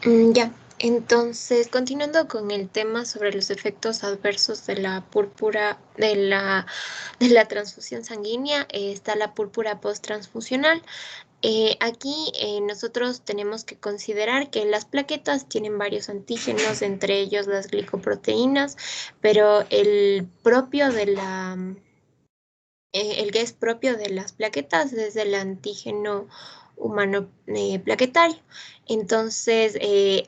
Ya, entonces, continuando con el tema sobre los efectos adversos de la púrpura, de la transfusión sanguínea, está la púrpura posttransfusional. Aquí nosotros tenemos que considerar que las plaquetas tienen varios antígenos, entre ellos las glicoproteínas, pero el que es propio de las plaquetas es el antígeno humano plaquetario. Entonces,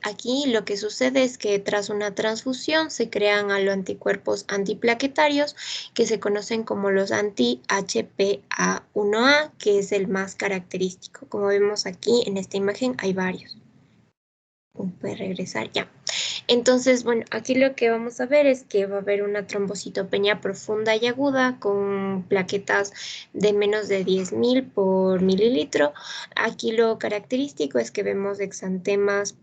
aquí lo que sucede es que tras una transfusión se crean anticuerpos antiplaquetarios que se conocen como los anti-HPA1A, que es el más característico. Como vemos aquí en esta imagen hay varios. Puede regresar ya. Entonces, bueno, aquí lo que vamos a ver es que va a haber una trombocitopenia profunda y aguda con plaquetas de menos de 10.000 por mililitro. Aquí lo característico es que vemos exantemas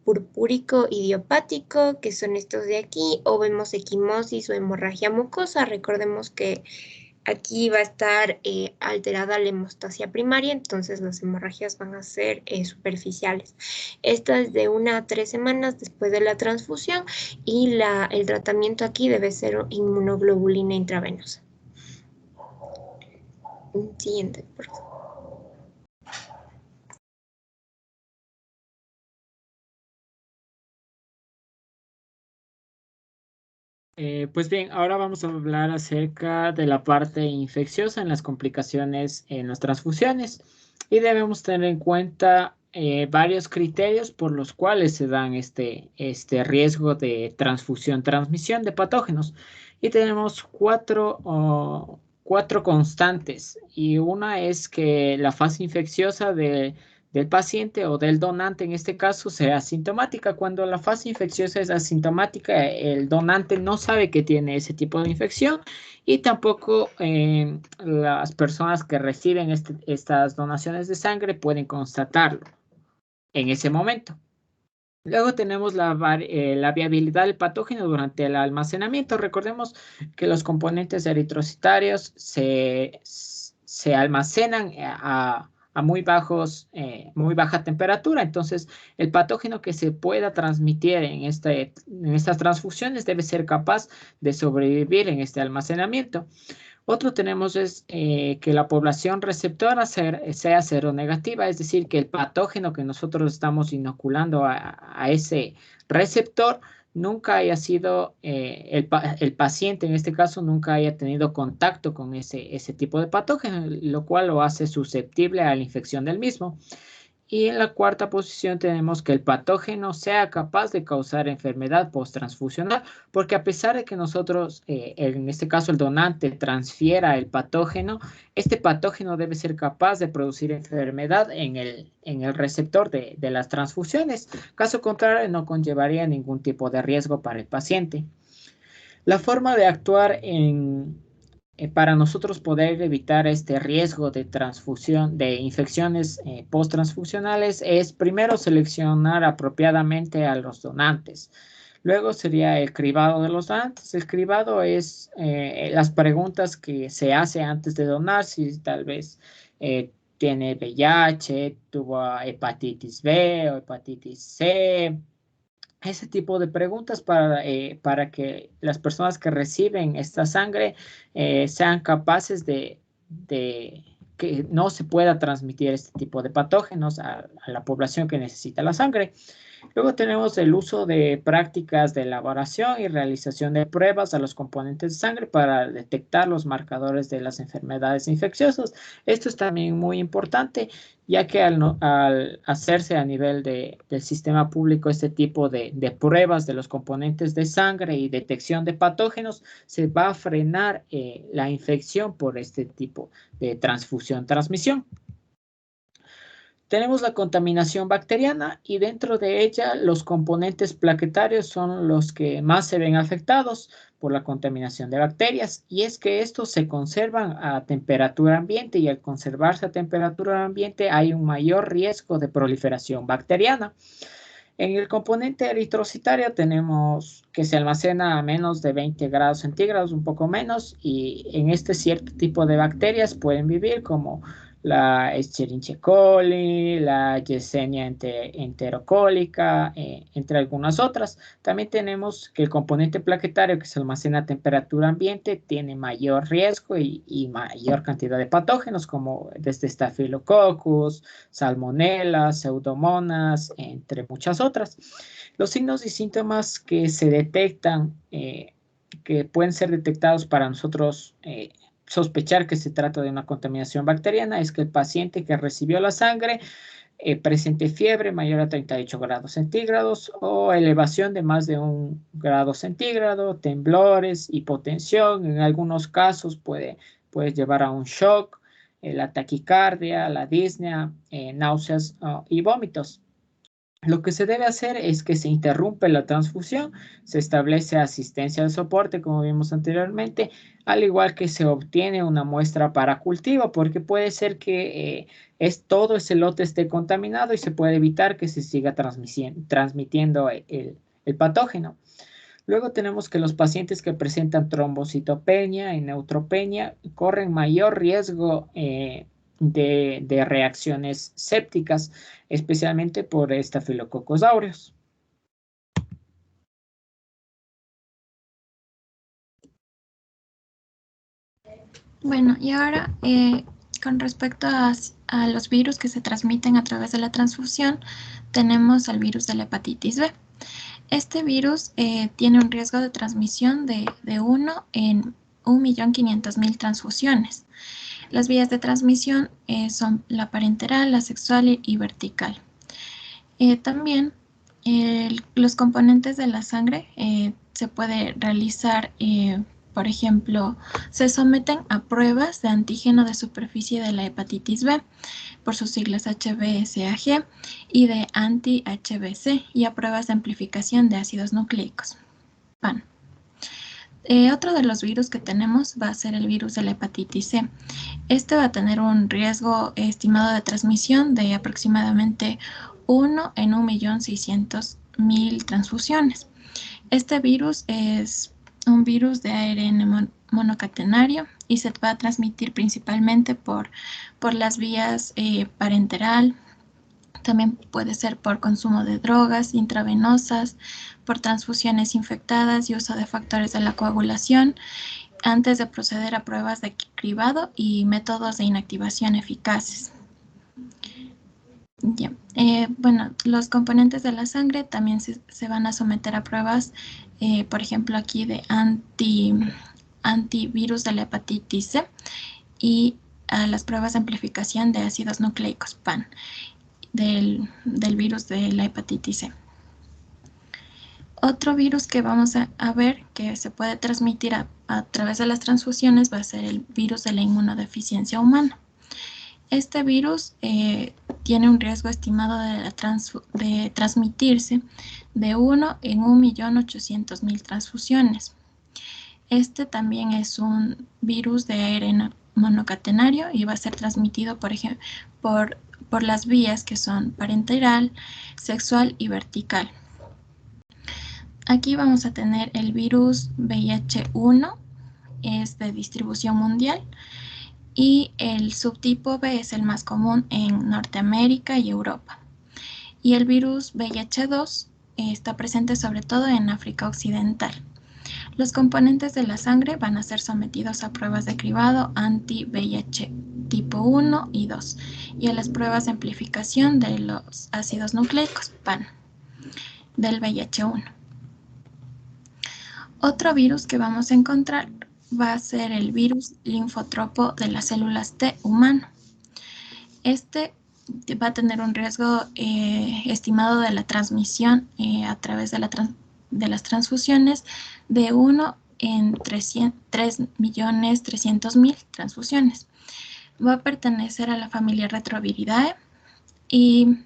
purpúrico idiopático, que son estos de aquí, o vemos equimosis o hemorragia mucosa. Recordemos que aquí va a estar alterada la hemostasia primaria, entonces las hemorragias van a ser superficiales. Esta es de 1 a 3 semanas después de la transfusión y el tratamiento aquí debe ser inmunoglobulina intravenosa. Siguiente, por favor. Pues bien, ahora vamos a hablar acerca de la parte infecciosa en las complicaciones en las transfusiones y debemos tener en cuenta varios criterios por los cuales se dan este riesgo de transfusión-transmisión de patógenos. Y tenemos cuatro constantes y una es que la fase infecciosa del paciente o del donante en este caso sea asintomática. Cuando la fase infecciosa es asintomática, el donante no sabe que tiene ese tipo de infección y tampoco las personas que reciben estas donaciones de sangre pueden constatarlo en ese momento. Luego tenemos la viabilidad del patógeno durante el almacenamiento. Recordemos que los componentes eritrocitarios se almacenan a muy baja temperatura. Entonces, el patógeno que se pueda transmitir en estas transfusiones debe ser capaz de sobrevivir en este almacenamiento. Otro tenemos es que la población receptora sea seronegativa, es decir, que el patógeno que nosotros estamos inoculando a ese receptor nunca haya sido, el paciente en este caso nunca haya tenido contacto con ese tipo de patógeno, lo cual lo hace susceptible a la infección del mismo. Y en la cuarta posición tenemos que el patógeno sea capaz de causar enfermedad posttransfusional, porque a pesar de que nosotros, en este caso el donante, transfiera el patógeno, este patógeno debe ser capaz de producir enfermedad en el receptor de las transfusiones. Caso contrario, no conllevaría ningún tipo de riesgo para el paciente. La forma de actuar para nosotros poder evitar este riesgo de transfusión, de infecciones posttransfusionales, es primero seleccionar apropiadamente a los donantes. Luego sería el cribado de los donantes. El cribado es las preguntas que se hace antes de donar, si tal vez tiene VIH, tuvo hepatitis B o hepatitis C, ese tipo de preguntas para que las personas que reciben esta sangre sean capaces de que no se pueda transmitir este tipo de patógenos a la población que necesita la sangre. Luego tenemos el uso de prácticas de elaboración y realización de pruebas a los componentes de sangre para detectar los marcadores de las enfermedades infecciosas. Esto es también muy importante, ya que al hacerse a nivel del sistema público este tipo de pruebas de los componentes de sangre y detección de patógenos, se va a frenar la infección por este tipo de transfusión-transmisión. Tenemos la contaminación bacteriana y dentro de ella los componentes plaquetarios son los que más se ven afectados por la contaminación de bacterias, y es que estos se conservan a temperatura ambiente y al conservarse a temperatura ambiente hay un mayor riesgo de proliferación bacteriana. En el componente eritrocitario tenemos que se almacena a menos de 20 grados centígrados, un poco menos, y en este cierto tipo de bacterias pueden vivir como la Escherichia coli, la Yersinia enterocólica, entre algunas otras. También tenemos que el componente plaquetario que se almacena a temperatura ambiente tiene mayor riesgo y mayor cantidad de patógenos como desde Staphylococcus, Salmonella, Pseudomonas, entre muchas otras. Los signos y síntomas que se detectan, que pueden ser detectados para nosotros sospechar que se trata de una contaminación bacteriana, es que el paciente que recibió la sangre presente fiebre mayor a 38 grados centígrados o elevación de más de 1 grado centígrado, temblores, hipotensión, en algunos casos puede llevar a un shock, la taquicardia, la disnea, náuseas y vómitos. Lo que se debe hacer es que se interrumpe la transfusión, se establece asistencia de soporte, como vimos anteriormente, al igual que se obtiene una muestra para cultivo, porque puede ser que todo ese lote esté contaminado y se puede evitar que se siga transmitiendo el patógeno. Luego tenemos que los pacientes que presentan trombocitopenia y neutropenia corren mayor riesgo de reacciones sépticas, especialmente por Staphylococcus aureus. Bueno, y ahora con respecto a los virus que se transmiten a través de la transfusión, tenemos al virus de la hepatitis B. Este virus tiene un riesgo de transmisión de 1 en 1.500.000 transfusiones. Las vías de transmisión son la parenteral, la sexual y vertical. También los componentes de la sangre se puede realizar, por ejemplo, se someten a pruebas de antígeno de superficie de la hepatitis B, por sus siglas HBsAg, y de anti-HBC, y a pruebas de amplificación de ácidos nucleicos, PAN. Otro de los virus que tenemos va a ser el virus de la hepatitis C. Este va a tener un riesgo estimado de transmisión de aproximadamente 1 en 1.600.000 transfusiones. Este virus es un virus de ARN monocatenario y se va a transmitir principalmente por las vías parenteral. También puede ser por consumo de drogas intravenosas, por transfusiones infectadas y uso de factores de la coagulación, antes de proceder a pruebas de cribado y métodos de inactivación eficaces. Ya. Bueno, los componentes de la sangre también se van a someter a pruebas, por ejemplo, aquí de antivirus de la hepatitis C y a las pruebas de amplificación de ácidos nucleicos, PAN, del virus de la hepatitis C. Otro virus que vamos a ver que se puede transmitir a través de las transfusiones va a ser el virus de la inmunodeficiencia humana. Este virus tiene un riesgo estimado de transmitirse de 1 en 1.800.000 transfusiones. Este también es un virus de ARN monocatenario y va a ser transmitido, por ejemplo, por las vías que son parenteral, sexual y vertical. Aquí vamos a tener el virus VIH-1, es de distribución mundial, y el subtipo B es el más común en Norteamérica y Europa. Y el virus VIH-2 está presente sobre todo en África Occidental. Los componentes de la sangre van a ser sometidos a pruebas de cribado anti-VIH tipo 1 y 2 y a las pruebas de amplificación de los ácidos nucleicos, PAN, del VIH-1. Otro virus que vamos a encontrar va a ser el virus linfotropo de las células T humano. Este va a tener un riesgo estimado de la transmisión a través de las transfusiones de 1 en 3.300.000 transfusiones. Va a pertenecer a la familia Retroviridae y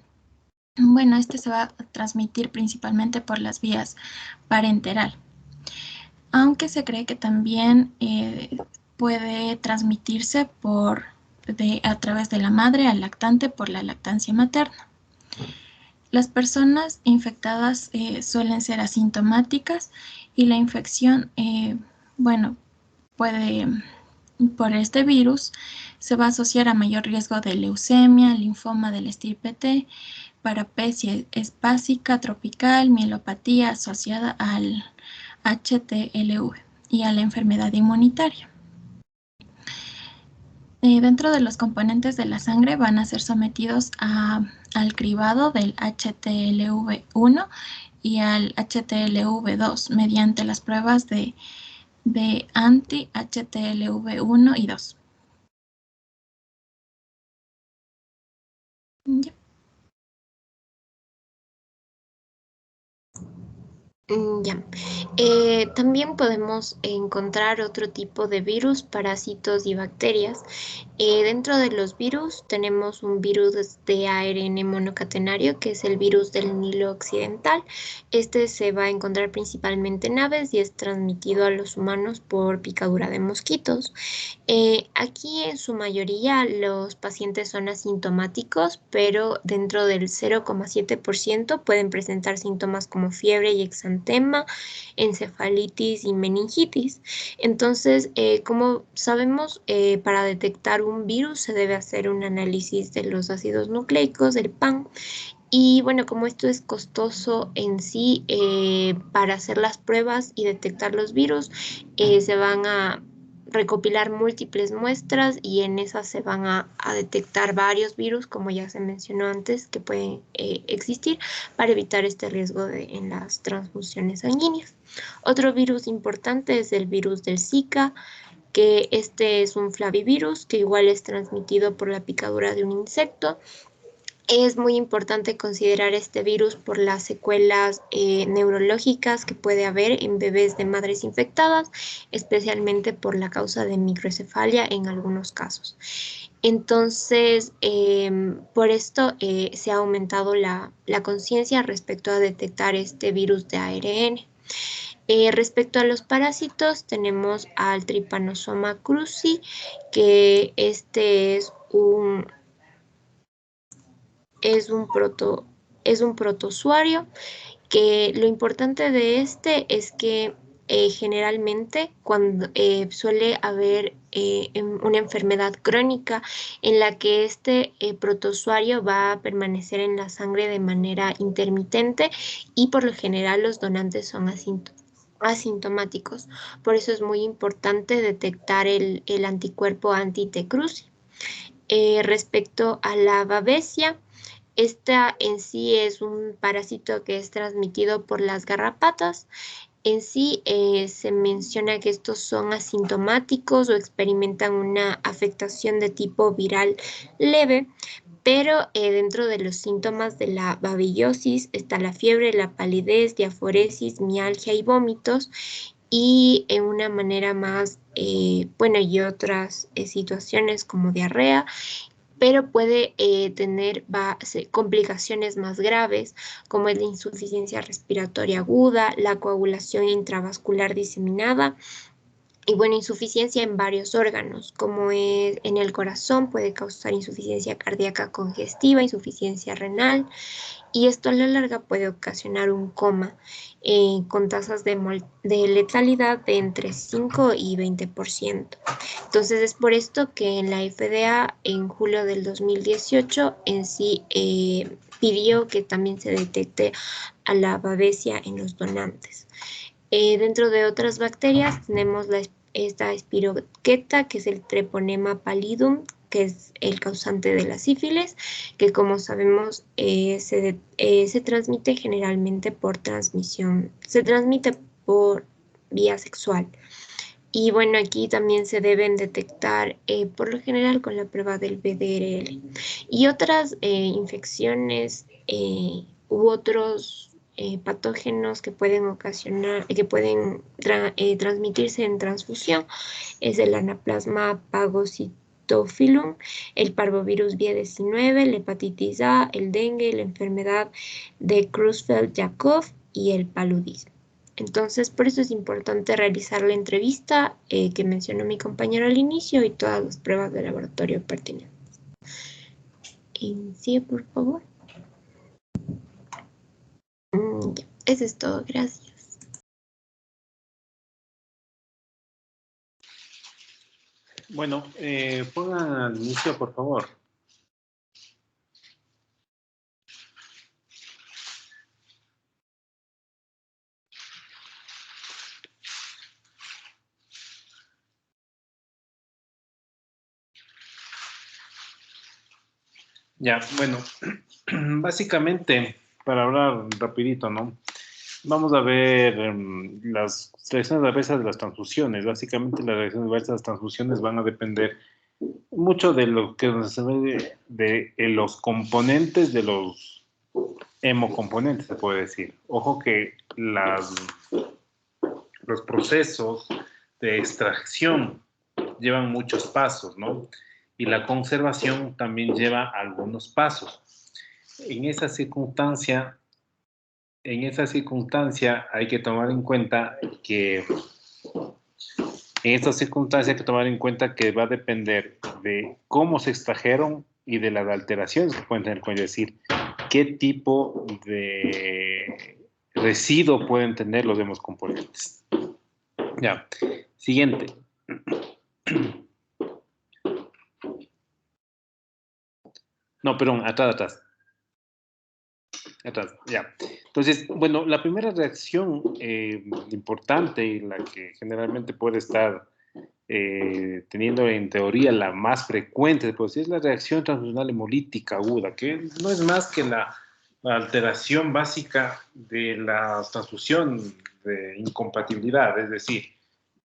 bueno, este se va a transmitir principalmente por las vías parenteral, aunque se cree que también puede transmitirse a través de la madre al lactante por la lactancia materna. Las personas infectadas suelen ser asintomáticas y la infección, bueno, puede por este virus se va a asociar a mayor riesgo de leucemia, linfoma del estirpe T, parapecia espásica tropical, mielopatía asociada al HTLV y a la enfermedad inmunitaria. Dentro de los componentes de la sangre van a ser sometidos al cribado del HTLV1 y al HTLV2 mediante las pruebas de anti-HTLV1 y 2. Ya. Ya. También podemos encontrar otro tipo de virus, parásitos y bacterias. Dentro de los virus tenemos un virus de ARN monocatenario, que es el virus del Nilo Occidental. Este se va a encontrar principalmente en aves y es transmitido a los humanos por picadura de mosquitos. Aquí en su mayoría los pacientes son asintomáticos, pero dentro del 0,7% pueden presentar síntomas como fiebre y exantema, encefalitis y meningitis. Entonces, como sabemos, para detectar un virus se debe hacer un análisis de los ácidos nucleicos, del PAN. Y bueno, como esto es costoso en sí, para hacer las pruebas y detectar los virus, se van a recopilar múltiples muestras y en esas se van a detectar varios virus, como ya se mencionó antes, que pueden existir para evitar este riesgo en las transfusiones sanguíneas. Otro virus importante es el virus del Zika, que este es un flavivirus que igual es transmitido por la picadura de un insecto. Es muy importante considerar este virus por las secuelas neurológicas que puede haber en bebés de madres infectadas, especialmente por la causa de microcefalia en algunos casos. Entonces, por esto se ha aumentado la conciencia respecto a detectar este virus de ARN. Respecto a los parásitos, tenemos al Trypanosoma cruzi, que este es un protozoario, que lo importante de este es que generalmente cuando suele haber una enfermedad crónica en la que este protozoario va a permanecer en la sangre de manera intermitente y por lo general los donantes son asintomáticos. Por eso es muy importante detectar el anticuerpo anti-T. cruzi. Respecto a la babesia, esta en sí es un parásito que es transmitido por las garrapatas. En sí se menciona que estos son asintomáticos o experimentan una afectación de tipo viral leve, pero dentro de los síntomas de la babesiosis está la fiebre, la palidez, diaforesis, mialgia y vómitos. Y en una manera más, y otras situaciones como diarrea, pero puede tener complicaciones más graves, como es la insuficiencia respiratoria aguda, la coagulación intravascular diseminada y insuficiencia en varios órganos, como es en el corazón, puede causar insuficiencia cardíaca congestiva, insuficiencia renal, y esto a la larga puede ocasionar un coma con tasas de letalidad de entre 5 y 20%. Entonces es por esto que en la FDA en julio del 2018 en sí pidió que también se detecte a la babesia en los donantes. Dentro de otras bacterias tenemos esta espiroqueta, que es el Treponema pallidum, que es el causante de la sífilis, que como sabemos se transmite generalmente por transmisión, se transmite por vía sexual. Y aquí también se deben detectar por lo general con la prueba del VDRL. Y otras infecciones u otros patógenos que pueden ocasionar, que pueden transmitirse en transfusión es el Anaplasma phagocytophilum, el parvovirus B19, la hepatitis A, el dengue, la enfermedad de Creutzfeldt-Jakob y el paludismo. Entonces, por eso es importante realizar la entrevista que mencionó mi compañero al inicio y todas las pruebas de laboratorio pertinentes. Sigue, por favor. Ya, eso es todo. Gracias. Bueno, pongan al inicio, por favor. Ya, bueno, básicamente, para hablar rapidito, ¿no? Vamos a ver las reacciones adversas de las transfusiones. Básicamente, las reacciones adversas de las transfusiones van a depender mucho de lo que se ve de los componentes de los hemocomponentes, se puede decir. Ojo que los procesos de extracción llevan muchos pasos, ¿no? Y la conservación también lleva algunos pasos. En esa circunstancia hay que tomar en cuenta que va a depender de cómo se extrajeron y de las alteraciones que pueden tener, es decir, qué tipo de residuo pueden tener los demás componentes. Ya, siguiente. No, perdón, atrás, ya. Entonces, bueno, la primera reacción importante y la que generalmente puede estar teniendo en teoría la más frecuente, pues es la reacción transfusional hemolítica aguda, que no es más que la alteración básica de la transfusión de incompatibilidad, es decir,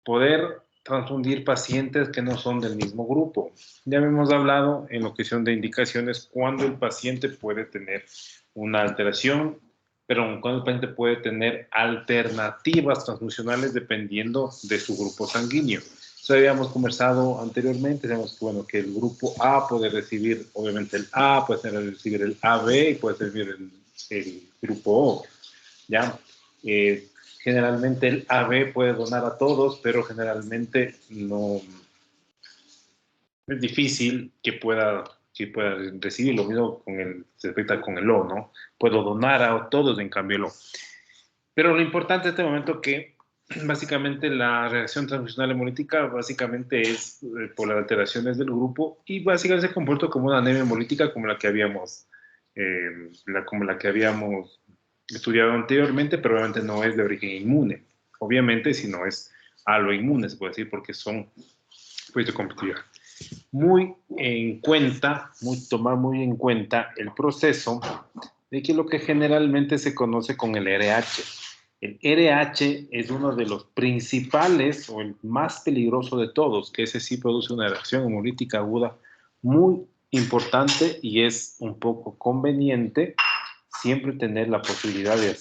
poder transfundir pacientes que no son del mismo grupo. Ya hemos hablado en lo que son de indicaciones cuando el paciente puede tener una alteración, pero cuando el paciente puede tener alternativas transfusionales dependiendo de su grupo sanguíneo. Eso habíamos conversado anteriormente, sabemos que, bueno, que el grupo A puede recibir, obviamente el A, puede recibir el AB y puede recibir el grupo O, ¿ya? Generalmente el AB puede donar a todos, pero generalmente no es difícil que pueda recibir. Lo mismo se respecta con el O, ¿no? Puedo donar a todos, en cambio el O. Pero lo importante en este momento que básicamente la reacción transfusional hemolítica básicamente es por las alteraciones del grupo y básicamente se comporta como una anemia hemolítica como la que habíamos estudiado anteriormente, pero obviamente no es de origen inmune. Obviamente, si no es aloinmune, se puede decir, porque son pues de competitividad. Tomar muy en cuenta el proceso de que lo que generalmente se conoce con el RH. El RH es uno de los principales o el más peligroso de todos, que ese sí produce una reacción hemolítica aguda muy importante y es un poco conveniente siempre tener la posibilidad de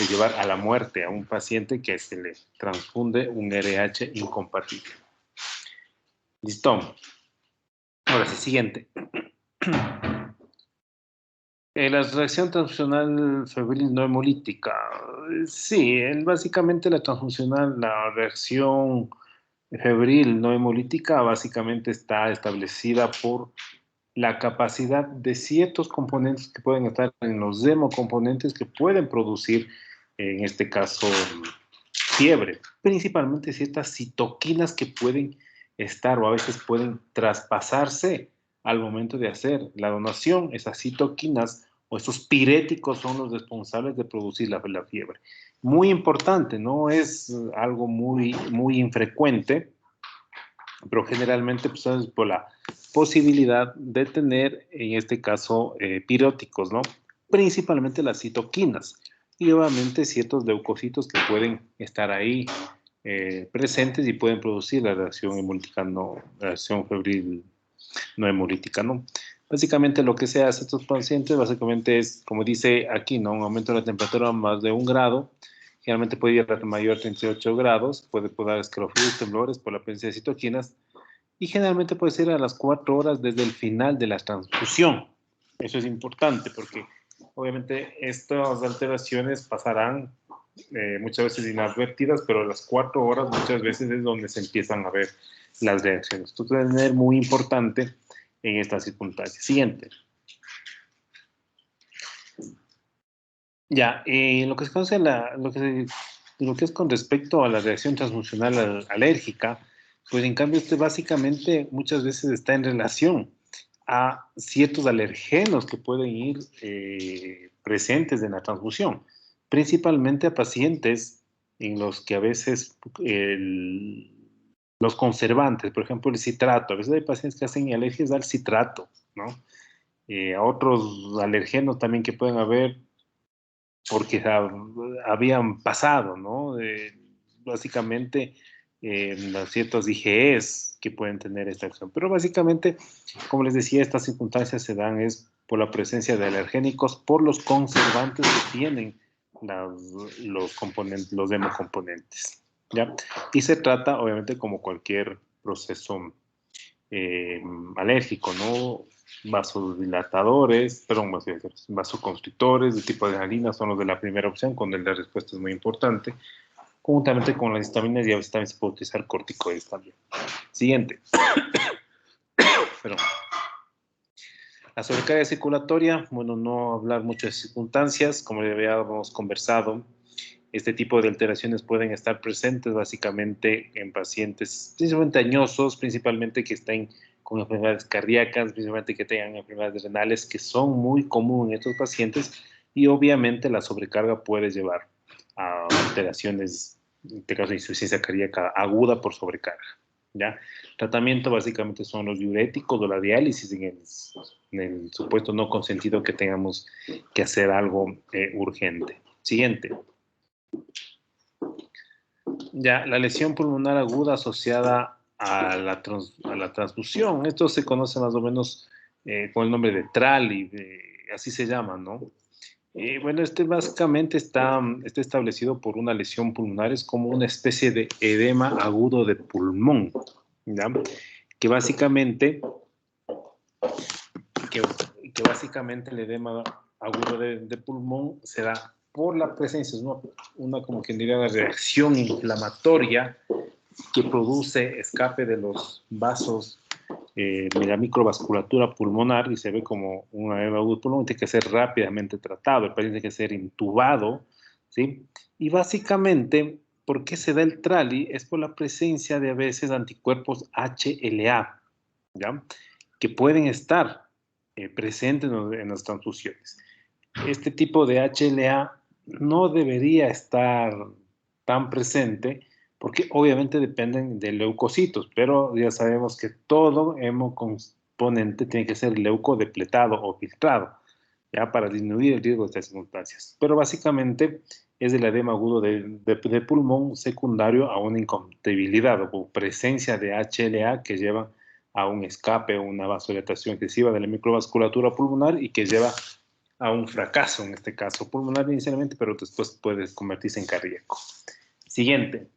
llevar a la muerte a un paciente que se le transfunde un RH incompatible. Listo. Ahora sí, siguiente. La reacción transfusional febril no hemolítica. Sí, básicamente la reacción febril no hemolítica básicamente está establecida por la capacidad de ciertos componentes que pueden estar en los hemocomponentes que pueden producir, en este caso, fiebre. Principalmente ciertas citoquinas que pueden estar o a veces pueden traspasarse al momento de hacer la donación. Esas citoquinas o esos piréticos son los responsables de producir la fiebre. Muy importante, no es algo muy, muy infrecuente, pero generalmente pues, es por la posibilidad de tener, en este caso, piróticos, ¿no? Principalmente las citoquinas y obviamente ciertos leucocitos que pueden estar ahí presentes y pueden producir la reacción hemolítica la reacción febril no hemolítica, ¿no? Básicamente lo que se hace a estos pacientes básicamente es, como dice aquí, ¿no? Un aumento de la temperatura a más de 1 grado, generalmente puede ir a mayor 38 grados, puede dar escalofríos, temblores por la presencia de citoquinas, y generalmente puede ser a las 4 horas desde el final de la transfusión. Eso es importante porque obviamente estas alteraciones pasarán muchas veces inadvertidas, pero a las 4 horas muchas veces es donde se empiezan a ver las reacciones. Esto debe ser muy importante en estas circunstancias. Siguiente. Ya, lo que se conoce, de lo que es con respecto a la reacción transfusional alérgica, pues en cambio básicamente muchas veces está en relación a ciertos alergenos que pueden ir presentes en la transfusión, principalmente a pacientes en los que a veces los conservantes, por ejemplo el citrato, a veces hay pacientes que hacen alergias al citrato, ¿no? A otros alergenos también que pueden haber porque habían pasado, ¿no? Básicamente las ciertas IgEs que pueden tener esta acción. Pero básicamente, como les decía, estas circunstancias se dan es por la presencia de alergénicos, por los conservantes que tienen los componentes, los hemocomponentes, ¿ya? Y se trata, obviamente, como cualquier proceso alérgico, ¿no? Vasodilatadores, perdón, vasoconstrictores de tipo de adrenalina son los de la primera opción, cuando la respuesta es muy importante. Conjuntamente con las histaminas, y a veces también se puede utilizar corticoides también. Siguiente. Perdón. La sobrecarga circulatoria, bueno, no hablar mucho de circunstancias, como ya habíamos conversado, este tipo de alteraciones pueden estar presentes básicamente en pacientes principalmente añosos, principalmente que estén con enfermedades cardíacas, principalmente que tengan enfermedades renales, que son muy comunes en estos pacientes, y obviamente la sobrecarga puede llevar a alteraciones, en este caso de insuficiencia cardíaca aguda por sobrecarga, ¿ya? Tratamiento básicamente son los diuréticos o la diálisis en el supuesto no consentido que tengamos que hacer algo urgente. Siguiente. Ya, la lesión pulmonar aguda asociada a la transfusión. Esto se conoce más o menos con el nombre de TRALI, así se llama, ¿no? Bueno, básicamente está establecido por una lesión pulmonar, es como una especie de edema agudo de pulmón, ¿ya? Que básicamente el edema agudo de pulmón se da por la presencia, es una como quien diría, una reacción inflamatoria que produce escape de los vasos de la microvasculatura pulmonar y se ve como una edema agudo de pulmón, tiene que ser rápidamente tratado, el paciente tiene que ser intubado, ¿sí? Y básicamente, ¿por qué se da el TRALI? Es por la presencia de a veces anticuerpos HLA, ¿ya? Que pueden estar presentes en las transfusiones. Este tipo de HLA no debería estar tan presente porque obviamente dependen de leucocitos, pero ya sabemos que todo hemocomponente tiene que ser leucodepletado o filtrado, ya para disminuir el riesgo de estas circunstancias. Pero básicamente es el edema agudo de pulmón secundario a una incompatibilidad o presencia de HLA que lleva a un escape o una vasodilatación excesiva de la microvasculatura pulmonar y que lleva a un fracaso, en este caso pulmonar inicialmente, pero después puede convertirse en cardíaco. Siguiente.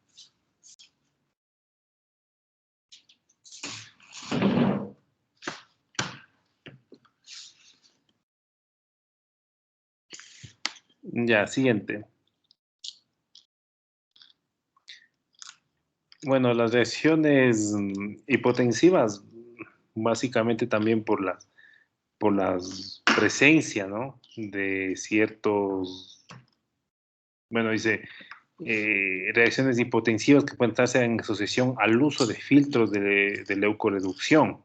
Ya, siguiente. Bueno, las reacciones hipotensivas, básicamente también por las presencia, ¿no? De ciertos, bueno, dice, reacciones hipotensivas que pueden estarse en asociación al uso de filtros de leucoreducción.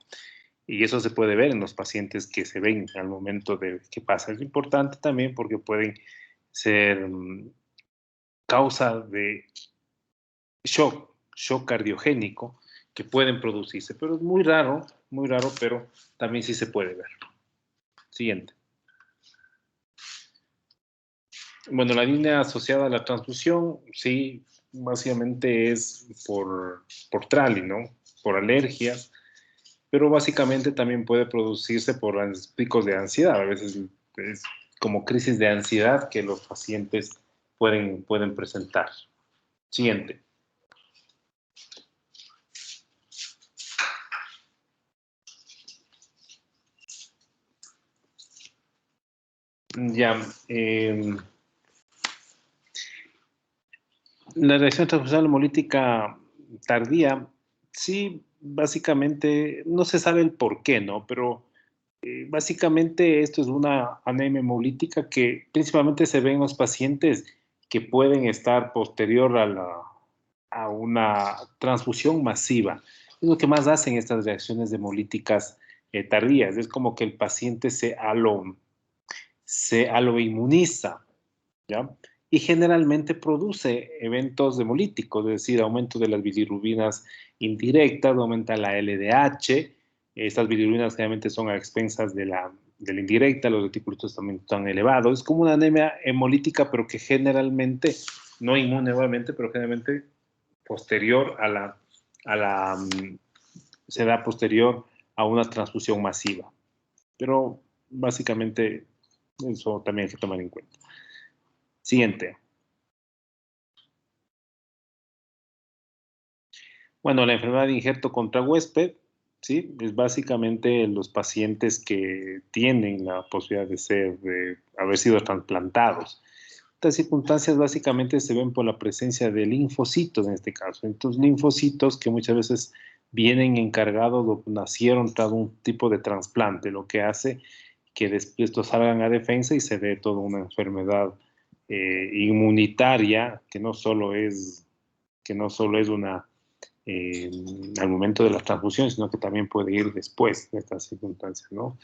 Y eso se puede ver en los pacientes que se ven al momento de que pasa. Es importante también porque pueden ser causa de shock cardiogénico que pueden producirse, pero es muy raro, pero también sí se puede ver. Siguiente. Bueno, la línea asociada a la transfusión, sí, básicamente es por TRALI, ¿no? Por alergias, pero básicamente también puede producirse por picos de ansiedad. A veces es como crisis de ansiedad que los pacientes pueden presentar. Siguiente. Ya. La reacción transfusional hemolítica tardía, sí, básicamente no se sabe el por qué, ¿no? Pero básicamente esto es una anemia hemolítica que principalmente se ve en los pacientes que pueden estar posterior a una transfusión masiva. Es lo que más hacen estas reacciones hemolíticas tardías. Es como que el paciente se aloinmuniza, ¿ya? Y generalmente produce eventos hemolíticos, es decir, aumento de las bilirrubinas indirectas, aumenta la LDH. Estas bilirrubinas generalmente son a expensas de la indirecta, los retículos también están elevados. Es como una anemia hemolítica, pero que generalmente, no inmune obviamente, pero generalmente posterior se da posterior a una transfusión masiva. Pero básicamente eso también hay que tomar en cuenta. Siguiente. Bueno, la enfermedad de injerto contra huésped, ¿sí? Es básicamente los pacientes que tienen la posibilidad de haber sido trasplantados. Estas circunstancias básicamente se ven por la presencia de linfocitos en este caso. Entonces, linfocitos que muchas veces vienen encargados o nacieron tras un tipo de trasplante, lo que hace que después estos salgan a defensa y se dé toda una enfermedad inmunitaria que no solo es una al momento de la transfusión, sino que también puede ir después de estas circunstancias, ¿no?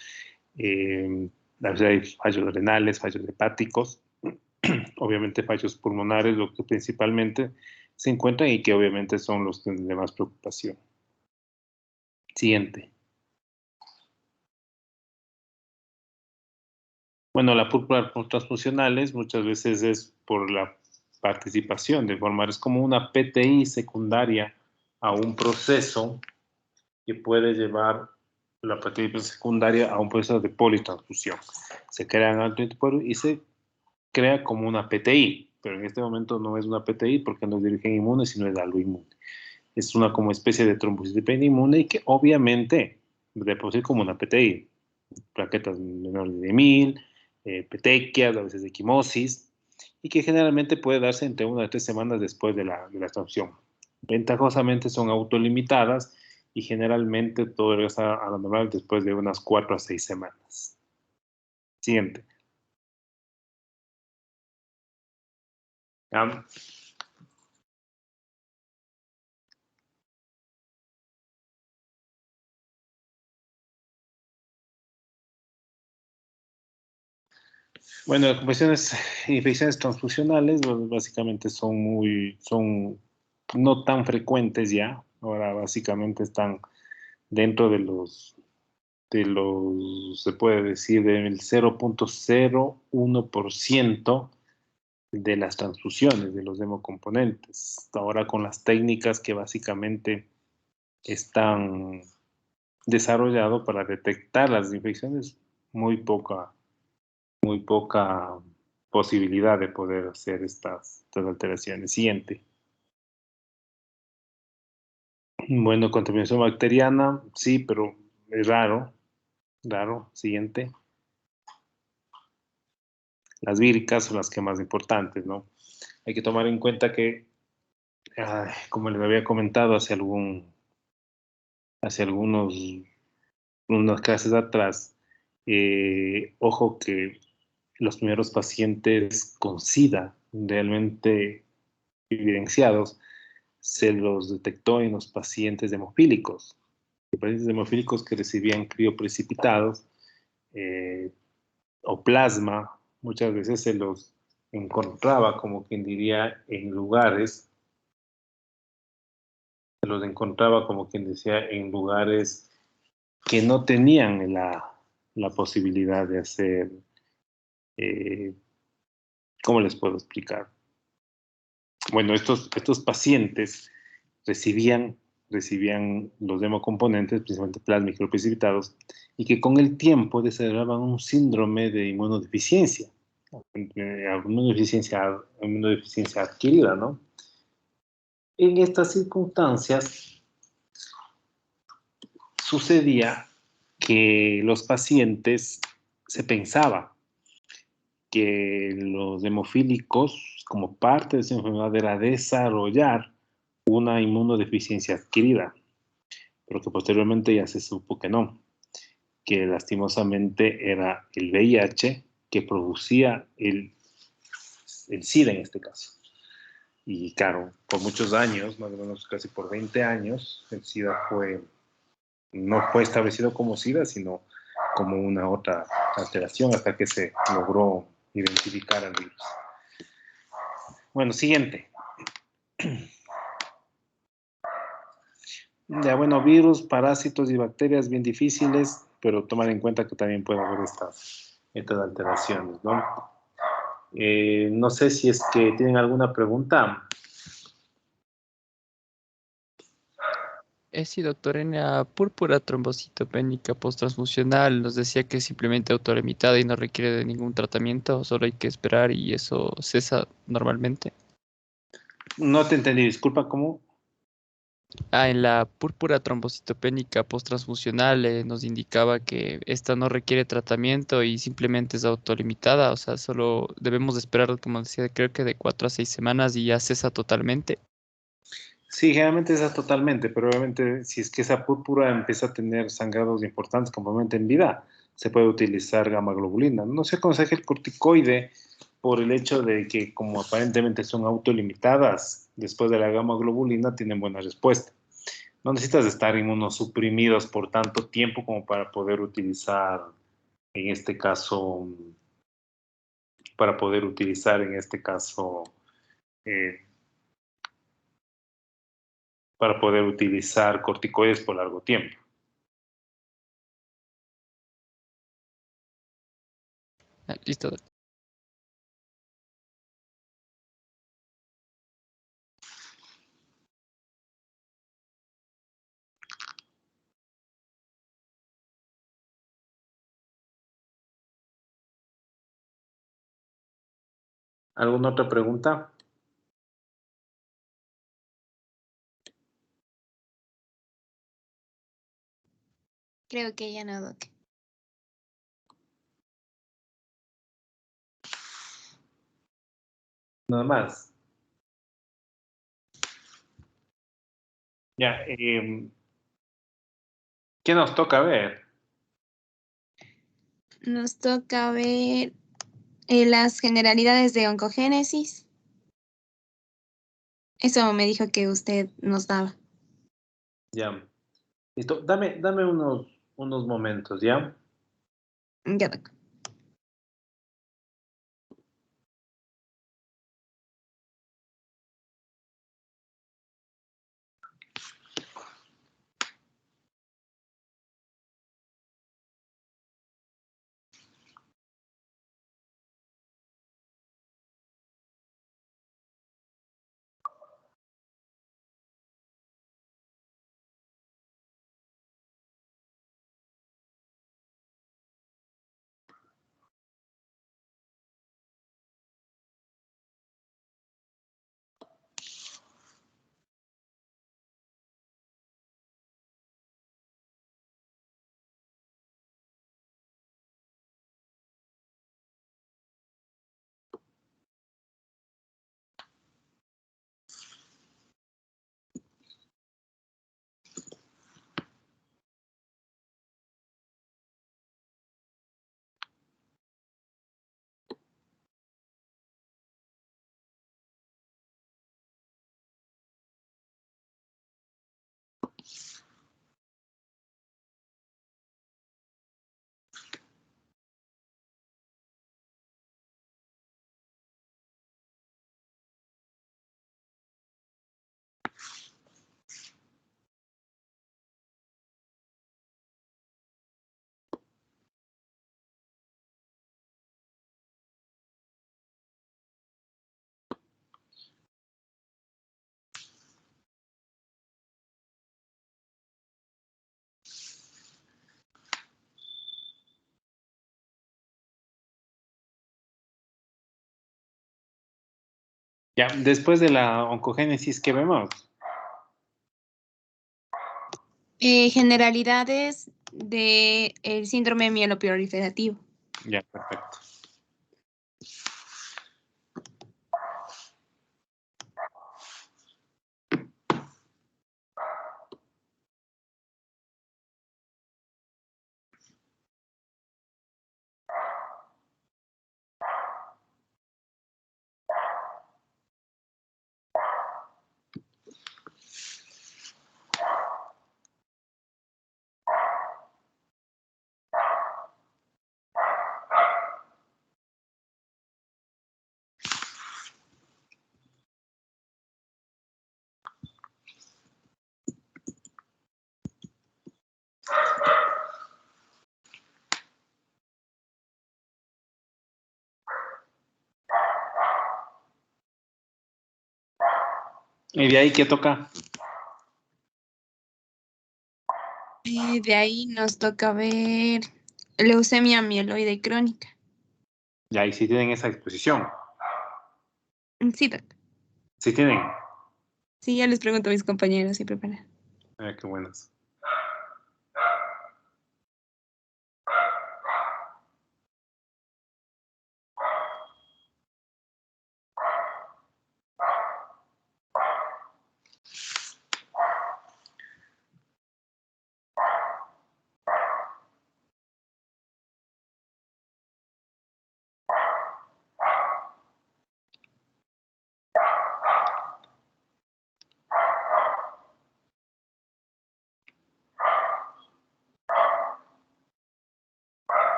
A veces hay fallos renales, fallos hepáticos, obviamente fallos pulmonares, lo que principalmente se encuentran y que obviamente son los de más preocupación. Siguiente. Bueno, la púrpura por transfusionales muchas veces es por la participación de formar, es como una PTI secundaria a un proceso que puede llevar la PTI secundaria a un proceso de politransfusión. Se crean anticuerpos y se crea como una PTI, pero en este momento no es una PTI porque no es de origen inmune, sino es aloinmune. Es una como especie de trombocitopenia inmune y que obviamente de por sí como una PTI, plaquetas menores de 1000, petequias, a veces de equimosis, y que generalmente puede darse entre 1 a 3 semanas después de la transfusión. Ventajosamente son autolimitadas y generalmente todo regresa a lo normal después de unas 4 a 6 semanas. Siguiente. ¿Ya? Bueno, las infecciones transfusionales básicamente son no tan frecuentes ya. Ahora básicamente están dentro de se puede decir, del 0.01% de las transfusiones de los hemocomponentes. Ahora con las técnicas que básicamente están desarrolladas para detectar las infecciones, muy poca posibilidad de poder hacer estas alteraciones. Siguiente. Bueno, contaminación bacteriana, sí, pero es raro. Siguiente. Las víricas son las que más importantes, ¿no? Hay que tomar en cuenta que, como les había comentado hace unas clases atrás, ojo que los primeros pacientes con SIDA realmente evidenciados se los detectó en los pacientes hemofílicos. Los pacientes hemofílicos que recibían crioprecipitados o plasma, muchas veces se los encontraba, como quien diría, en lugares que no tenían la posibilidad de hacer, ¿cómo les puedo explicar? Bueno, estos pacientes recibían los hemocomponentes, principalmente plasma y crioprecipitados, y que con el tiempo desarrollaban un síndrome de inmunodeficiencia, inmunodeficiencia adquirida, ¿no? En estas circunstancias sucedía que los pacientes se pensaba que los hemofílicos, como parte de esa enfermedad, era desarrollar una inmunodeficiencia adquirida, pero que posteriormente ya se supo que no, que lastimosamente era el VIH que producía el SIDA en este caso. Y claro, por muchos años, más o menos casi por 20 años, el SIDA no fue establecido como SIDA, sino como una otra alteración hasta que se logró identificar al virus. Bueno, siguiente. Ya, bueno, virus, parásitos y bacterias bien difíciles, pero tomar en cuenta que también puede haber estas alteraciones, ¿no? No sé si es que tienen alguna pregunta. Sí, doctor, en la púrpura trombocitopénica posttransfusional nos decía que es simplemente autolimitada y no requiere de ningún tratamiento, solo hay que esperar y eso cesa normalmente. No te entendí, disculpa, ¿cómo? En la púrpura trombocitopénica posttransfusional nos indicaba que esta no requiere tratamiento y simplemente es autolimitada, o sea, solo debemos de esperar, como decía, creo que de 4 a 6 semanas y ya cesa totalmente. Sí, generalmente esa totalmente, pero obviamente si es que esa púrpura empieza a tener sangrados importantes comúnmente en vida, se puede utilizar gamma globulina. No se aconseja el corticoide por el hecho de que como aparentemente son autolimitadas, después de la gamma globulina tienen buena respuesta. No necesitas estar inmunosuprimidos por tanto tiempo como para poder utilizar, en este caso, eh, para poder utilizar corticoides por largo tiempo. Listo, doctor. ¿Alguna otra pregunta? Creo que ya no, Doc. Nada más. Ya, ¿qué nos toca ver? Nos toca ver las generalidades de oncogénesis. Eso me dijo que usted nos daba. Ya. Listo. Dame unos momentos, ¿ya? Ya, Doc. Ya, después de la oncogénesis, ¿qué vemos? Generalidades del síndrome mieloproliferativo. Ya, perfecto. ¿Y de ahí qué toca? De ahí nos toca ver leucemia mieloide crónica. Y ahí sí tienen esa exposición. Sí, doc. Sí tienen. Sí, ya les pregunto a mis compañeros si preparan. Qué buenas.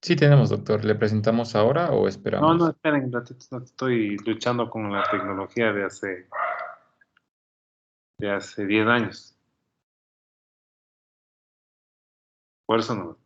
Sí tenemos, doctor. ¿Le presentamos ahora o No, esperamos? esperen un ratito. No estoy luchando con la tecnología de hace 10 años. Por eso no.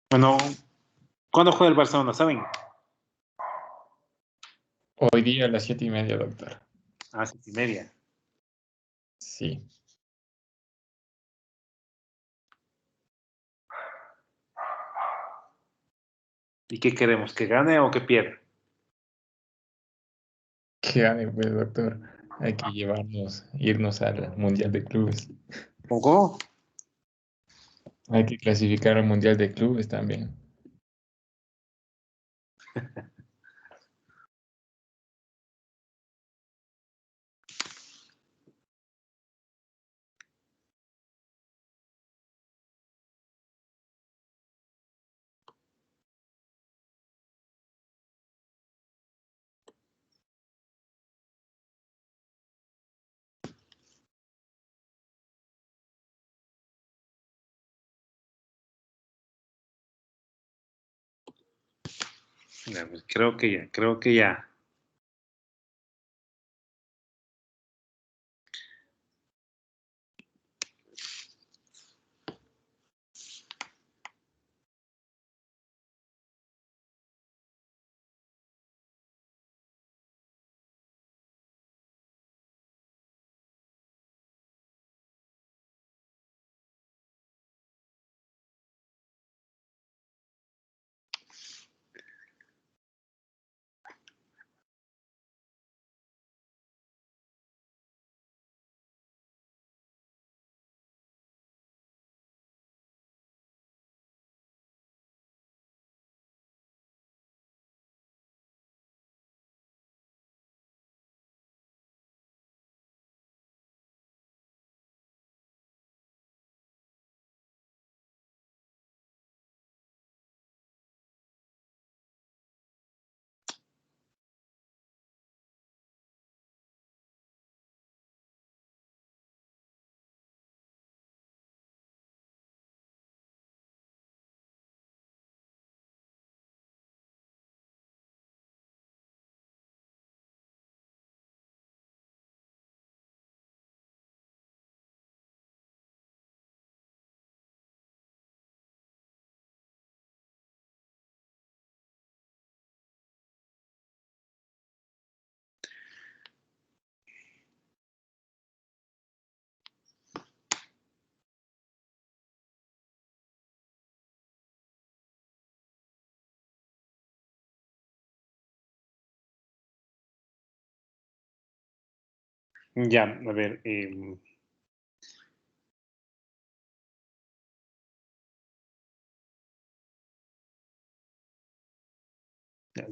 Bueno, ¿cuándo juega el Barcelona? ¿Saben? Hoy día a las 7:30, doctor. A las 7:30. Sí. ¿Y qué queremos? ¿Que gane o que pierda? Que gane, pues, doctor. Hay que irnos al Mundial de Clubes. ¿Cómo? Hay que clasificar al Mundial de Clubes también. Ya, pues, creo que ya. Ya, a ver.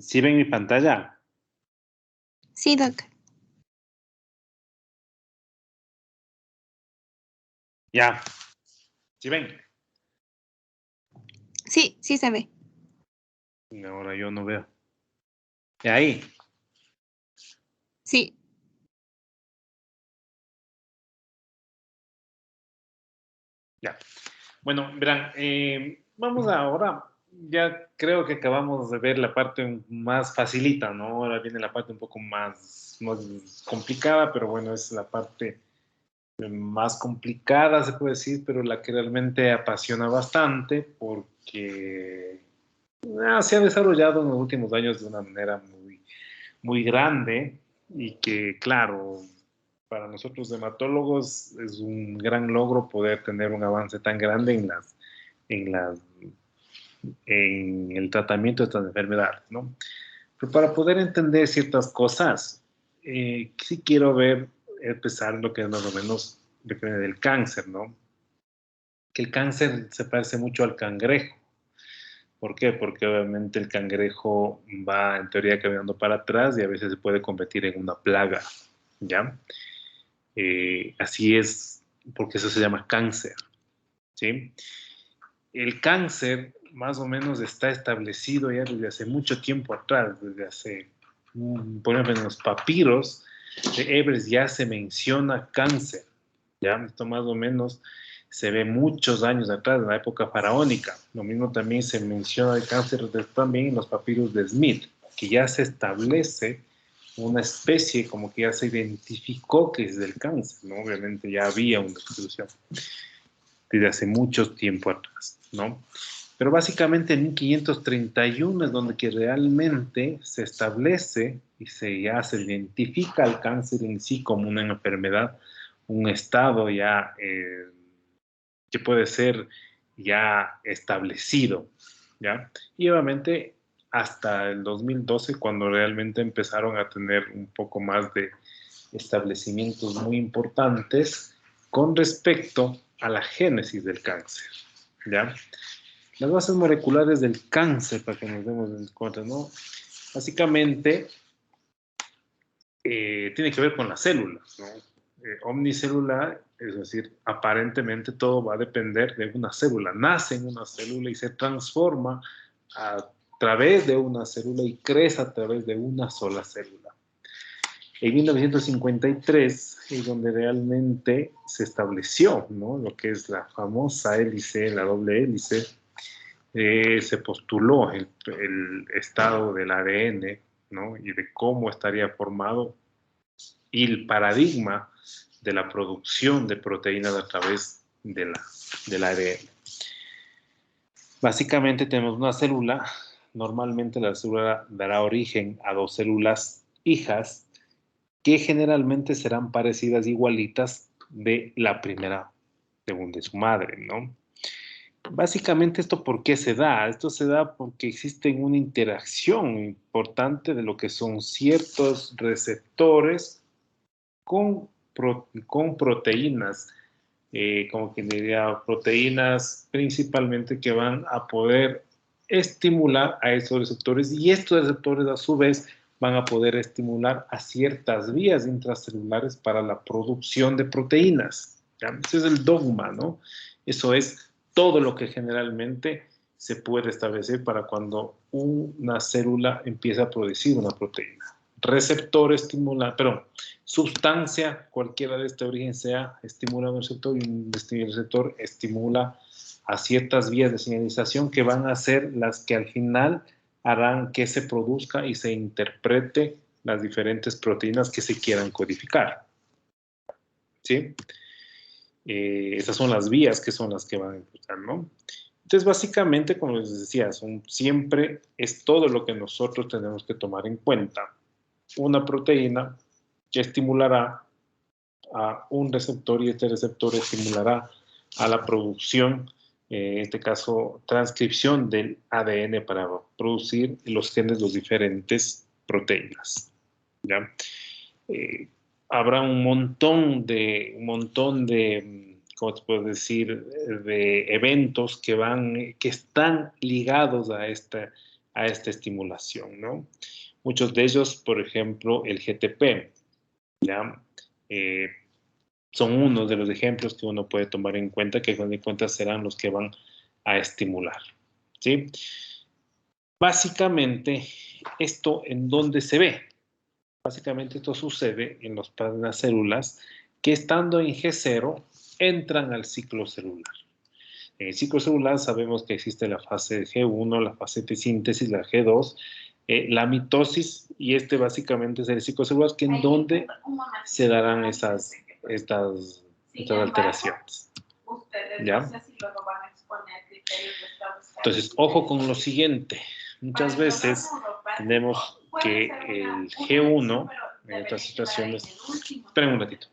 ¿Sí ven mi pantalla? Sí, Doc. Ya. ¿Sí ven? Sí, sí se ve. Ahora yo no veo. ¿Y ahí? Sí. Ya. Bueno, verán, vamos ahora. Ya creo que acabamos de ver la parte más facilita, ¿no? Ahora viene la parte un poco más complicada, pero bueno, es la parte más complicada, se puede decir, pero la que realmente apasiona bastante porque se ha desarrollado en los últimos años de una manera muy grande y que, claro, para nosotros dermatólogos es un gran logro poder tener un avance tan grande en las, en el tratamiento de estas enfermedades, ¿no? Pero para poder entender ciertas cosas, sí quiero empezar lo que es más o menos lo que viene del cáncer, ¿no? Que el cáncer se parece mucho al cangrejo. ¿Por qué? Porque obviamente el cangrejo va en teoría caminando para atrás y a veces se puede convertir en una plaga, ¿ya? Así es, porque eso se llama cáncer, ¿sí? El cáncer más o menos está establecido ya desde hace mucho tiempo atrás, desde hace, por ejemplo, en los papiros de Ebers ya se menciona cáncer, ¿ya? Esto más o menos se ve muchos años atrás, en la época faraónica. Lo mismo también se menciona el cáncer también en los papiros de Smith, que ya se establece una especie como que ya se identificó que es del cáncer, ¿no? Obviamente ya había una institución desde hace mucho tiempo atrás, ¿no? Pero básicamente en 1531 es donde que realmente se establece y ya se identifica el cáncer en sí como una enfermedad, un estado ya que puede ser ya establecido, ¿ya? Y obviamente hasta el 2012, cuando realmente empezaron a tener un poco más de establecimientos muy importantes con respecto a la génesis del cáncer, ¿ya? Las bases moleculares del cáncer, para que nos demos cuenta, ¿no? Básicamente, tiene que ver con las células, ¿no? Omnicelular, es decir, aparentemente todo va a depender de una célula. Nace en una célula y se transforma a través de una célula y crece a través de una sola célula. En 1953 es donde realmente se estableció, ¿no? Lo que es la famosa hélice, la doble hélice. Se postuló el estado del ADN, ¿no? Y de cómo estaría formado y el paradigma de la producción de proteínas a través del ADN. Básicamente tenemos una célula, normalmente la célula dará origen a dos células hijas que generalmente serán parecidas, igualitas de la primera, según de su madre, ¿no? Básicamente, ¿esto por qué se da? Esto se da porque existe una interacción importante de lo que son ciertos receptores con proteínas, como que diría, proteínas principalmente que van a poder estimular a esos receptores y estos receptores a su vez van a poder estimular a ciertas vías intracelulares para la producción de proteínas. ¿Ya? Ese es el dogma, ¿no? Eso es todo lo que generalmente se puede establecer para cuando una célula empieza a producir una proteína. Receptor estimula, perdón, sustancia, cualquiera de este origen sea, estimula un receptor y un receptor estimula a ciertas vías de señalización que van a ser las que al final harán que se produzca y se interprete las diferentes proteínas que se quieran codificar. ¿Sí? Esas son las vías que son las que van a importar, ¿no? Entonces, básicamente, como les decía, siempre es todo lo que nosotros tenemos que tomar en cuenta. Una proteína que estimulará a un receptor y este receptor estimulará a la producción, en este caso, transcripción del ADN para producir los genes de las diferentes proteínas. ¿Ya? habrá un montón de, ¿cómo te puedo decir?, de eventos que están ligados a esta estimulación, ¿no? Muchos de ellos, por ejemplo, el GTP, ¿ya? Son uno de los ejemplos que uno puede tomar en cuenta, que con cuenta serán los que van a estimular, ¿sí? Básicamente, ¿esto en dónde se ve? Básicamente esto sucede en las células que estando en G0 entran al ciclo celular. En el ciclo celular sabemos que existe la fase de G1, la fase de síntesis, la G2, la mitosis, y este básicamente es el ciclo celular, que en donde se darán estas alteraciones. ¿Ya? Entonces, ojo con lo siguiente. Muchas veces tenemos que el G1, en estas situaciones... Esperen un ratito.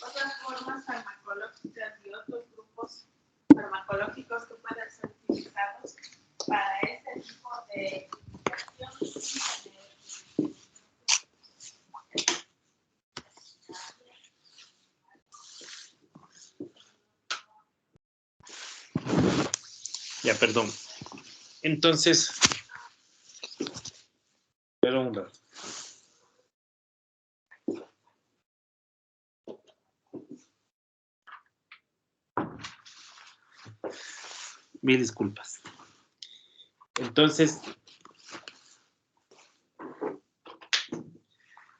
Otras formas farmacológicas y otros grupos farmacológicos que pueden ser utilizados para este tipo de investigación. Ya, perdón. Entonces, perdón un rato. Mil disculpas. Entonces,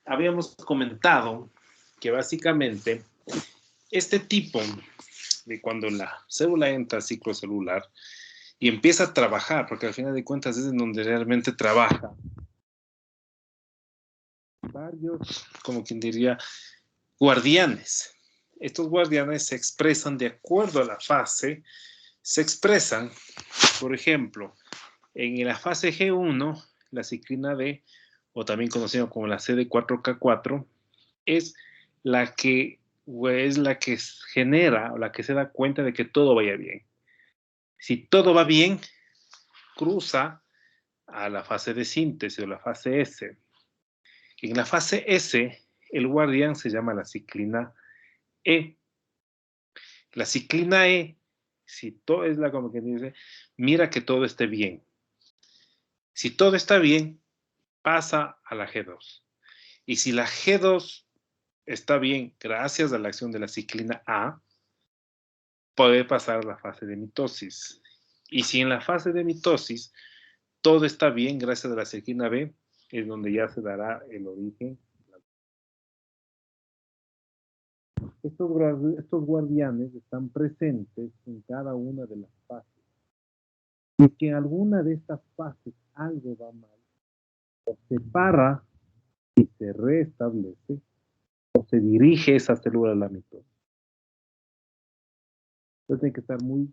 habíamos comentado que básicamente este tipo de cuando la célula entra al ciclo celular y empieza a trabajar, porque al final de cuentas es en donde realmente trabaja, varios, como quien diría, guardianes. Estos guardianes se expresan de acuerdo a la fase. Se expresan, por ejemplo, en la fase G1, la ciclina D, o también conocida como la CD4K4, es la que genera o la que se da cuenta de que todo vaya bien. Si todo va bien, cruza a la fase de síntesis o la fase S. En la fase S, el guardián se llama la ciclina E. La ciclina E, si todo es como que dice, mira que todo esté bien. Si todo está bien, pasa a la G2. Y si la G2 está bien gracias a la acción de la ciclina A, puede pasar a la fase de mitosis. Y si en la fase de mitosis todo está bien gracias a la ciclina B, es donde ya se dará el origen. Estos guardianes están presentes en cada una de las fases. Y si en alguna de estas fases algo va mal, o se para y se restablece, o se dirige esa célula a la mitosis. Entonces tiene que estar muy.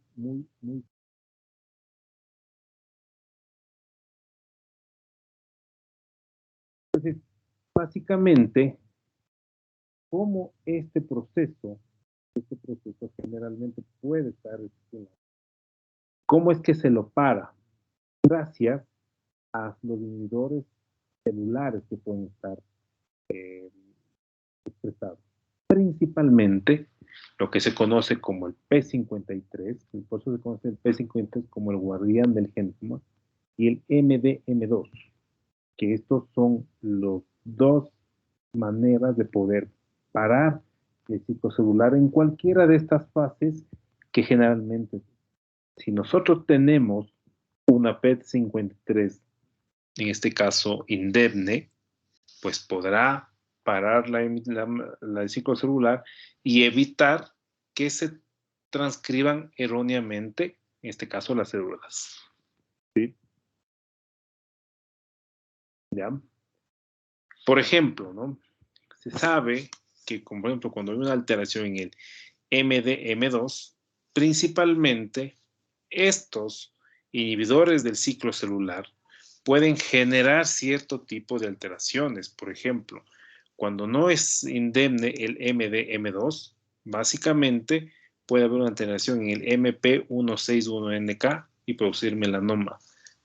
Entonces, básicamente, cómo este proceso generalmente puede estar estimulado. ¿Cómo es que se lo para? Gracias a los inhibidores celulares que pueden estar expresados. Principalmente lo que se conoce como el P53, y por eso se conoce el P53 como el guardián del genoma, y el MDM2, que estos son las dos maneras de poder parar el ciclo celular en cualquiera de estas fases que generalmente, si nosotros tenemos una PET53, en este caso indemne, pues podrá parar el ciclo celular y evitar que se transcriban erróneamente, en este caso, las células. ¿Sí? ¿Ya? Por ejemplo, ¿no? Se sabe que, por ejemplo, cuando hay una alteración en el MDM2, principalmente estos inhibidores del ciclo celular pueden generar cierto tipo de alteraciones. Por ejemplo, cuando no es indemne el MDM2, básicamente puede haber una alteración en el MP161NK y producir melanoma.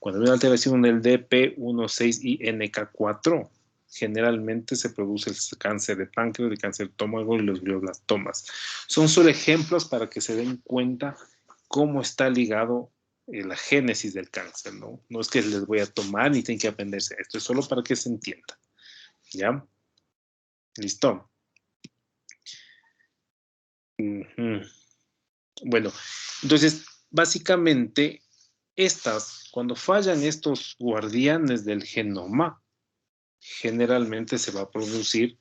Cuando hay una alteración en el DP16 y NK4, generalmente se produce el cáncer de páncreas, el cáncer de estómago y los glioblastomas. Son solo ejemplos para que se den cuenta cómo está ligado la génesis del cáncer, ¿no? No es que les voy a tomar ni tienen que aprenderse. Esto es solo para que se entienda. ¿Ya? ¿Listo? Bueno, entonces, básicamente, cuando fallan estos guardianes del genoma, generalmente se va a producir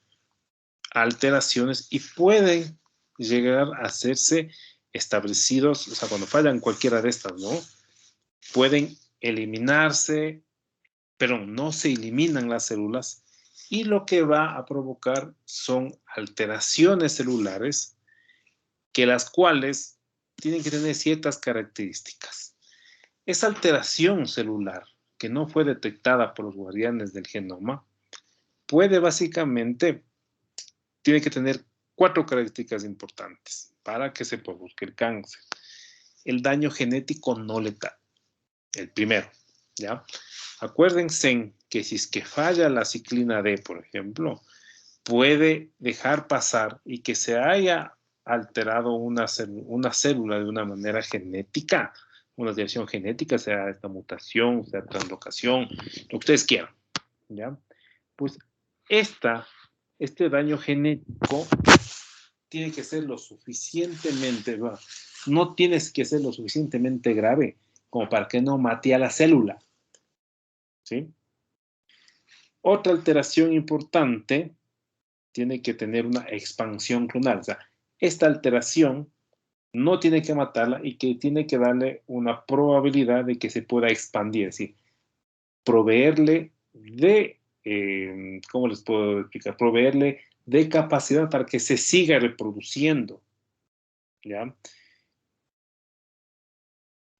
alteraciones y pueden llegar a hacerse establecidos, o sea, cuando fallan cualquiera de estas, ¿no? Pueden eliminarse, pero no se eliminan las células y lo que va a provocar son alteraciones celulares que las cuales tienen que tener ciertas características. Esa alteración celular que no fue detectada por los guardianes del genoma puede básicamente, tiene que tener 4 características importantes para que se produzca el cáncer. El daño genético no letal, el primero, ¿ya? Acuérdense que si es que falla la ciclina D, por ejemplo, puede dejar pasar y que se haya alterado una célula de una manera genética, una alteración genética, sea esta mutación, sea translocación, lo que ustedes quieran, ¿ya? Pues este daño genético tiene que ser lo suficientemente, no tienes que ser lo suficientemente grave como para que no mate a la célula, ¿sí? Otra alteración importante tiene que tener una expansión clonal, o sea, esta alteración no tiene que matarla y que tiene que darle una probabilidad de que se pueda expandir, es decir, proveerle de, ¿cómo les puedo explicar? Proveerle de capacidad para que se siga reproduciendo, ¿ya?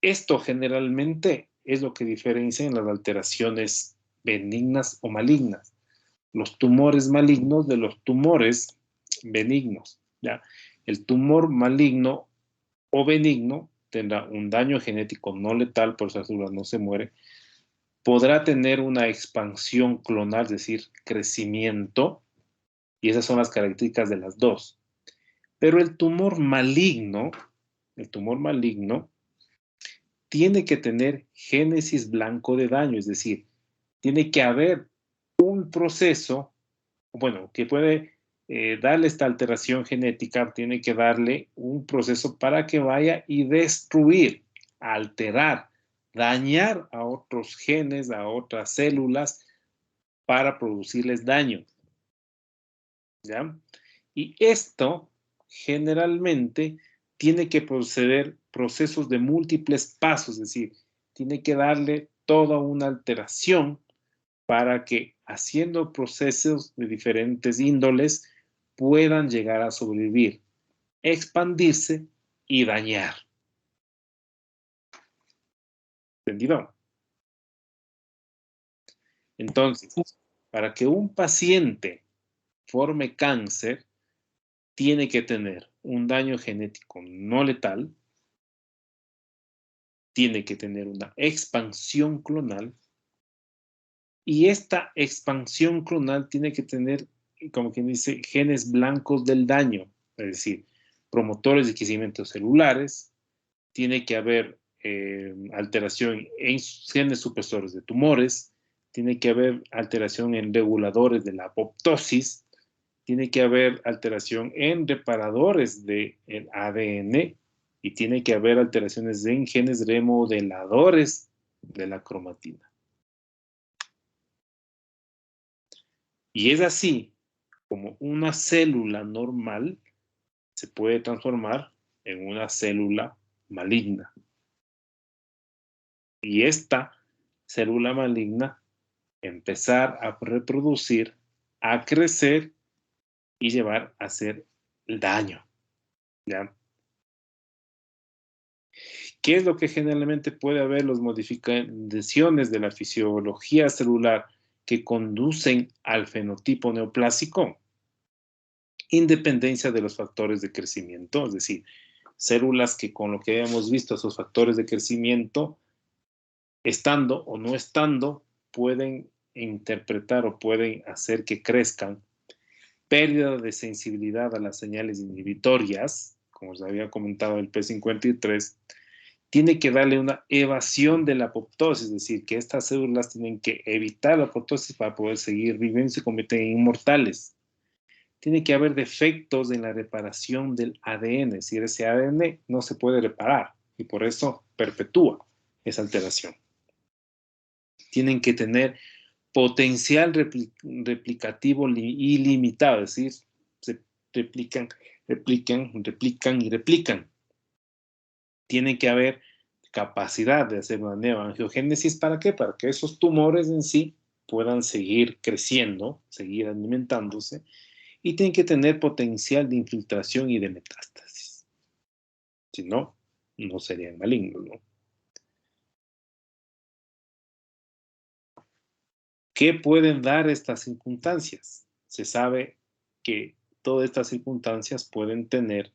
Esto generalmente es lo que diferencia en las alteraciones benignas o malignas. Los tumores malignos de los tumores benignos, ¿ya? El tumor maligno o benigno tendrá un daño genético no letal, por esa célula no se muere, podrá tener una expansión clonal, es decir, crecimiento, y esas son las características de las dos. Pero el tumor maligno tiene que tener génesis blanco de daño, es decir, tiene que haber un proceso, bueno, que puede darle esta alteración genética, tiene que darle un proceso para que vaya y destruir, alterar, dañar a otros genes, a otras células, para producirles daño. ¿Ya? Y esto generalmente tiene que proceder procesos de múltiples pasos, es decir, tiene que darle toda una alteración para que haciendo procesos de diferentes índoles puedan llegar a sobrevivir, expandirse y dañar. ¿Entendido? Entonces, para que un paciente forme cáncer, tiene que tener un daño genético no letal, tiene que tener una expansión clonal, y esta expansión clonal tiene que tener, como quien dice, genes blancos del daño, es decir, promotores de crecimiento celulares, tiene que haber alteración en genes supresores de tumores, tiene que haber alteración en reguladores de la apoptosis, tiene que haber alteración en reparadores del ADN y tiene que haber alteraciones en genes remodeladores de la cromatina. Y es así como una célula normal se puede transformar en una célula maligna. Y esta célula maligna empezar a reproducir, a crecer y llevar a hacer daño. ¿Ya? ¿Qué es lo que generalmente puede haber? Las modificaciones de la fisiología celular que conducen al fenotipo neoplásico, independencia de los factores de crecimiento, es decir, células que con lo que habíamos visto, esos factores de crecimiento, estando o no estando, pueden interpretar o pueden hacer que crezcan pérdida de sensibilidad a las señales inhibitorias, como os había comentado el P53, tiene que darle una evasión de la apoptosis, es decir, que estas células tienen que evitar la apoptosis para poder seguir viviendo y se convierten en inmortales. Tiene que haber defectos en la reparación del ADN, es decir, ese ADN no se puede reparar y por eso perpetúa esa alteración. Tienen que tener potencial replicativo ilimitado, es decir, se replican y replican. Tiene que haber capacidad de hacer una neoangiogénesis, ¿para qué? Para que esos tumores en sí puedan seguir creciendo, seguir alimentándose, y tienen que tener potencial de infiltración y de metástasis. Si no, no serían malignos, ¿no? ¿Qué pueden dar estas circunstancias? Se sabe que todas estas circunstancias pueden tener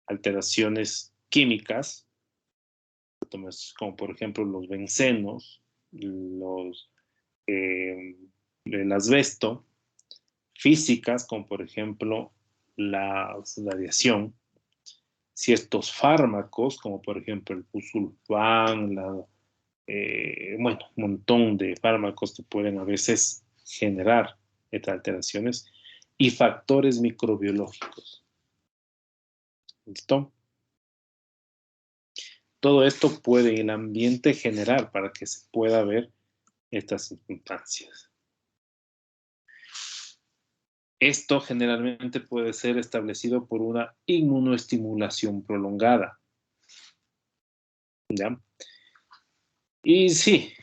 alteraciones químicas, como por ejemplo los bencenos, el asbesto, físicas, como por ejemplo la radiación, ciertos fármacos, como por ejemplo el busulfán, bueno, un montón de fármacos que pueden a veces generar estas alteraciones, y factores microbiológicos. ¿Listo? Todo esto puede el ambiente generar para que se pueda ver estas circunstancias. Esto generalmente puede ser establecido por una inmunoestimulación prolongada. ¿Ya? Y sí,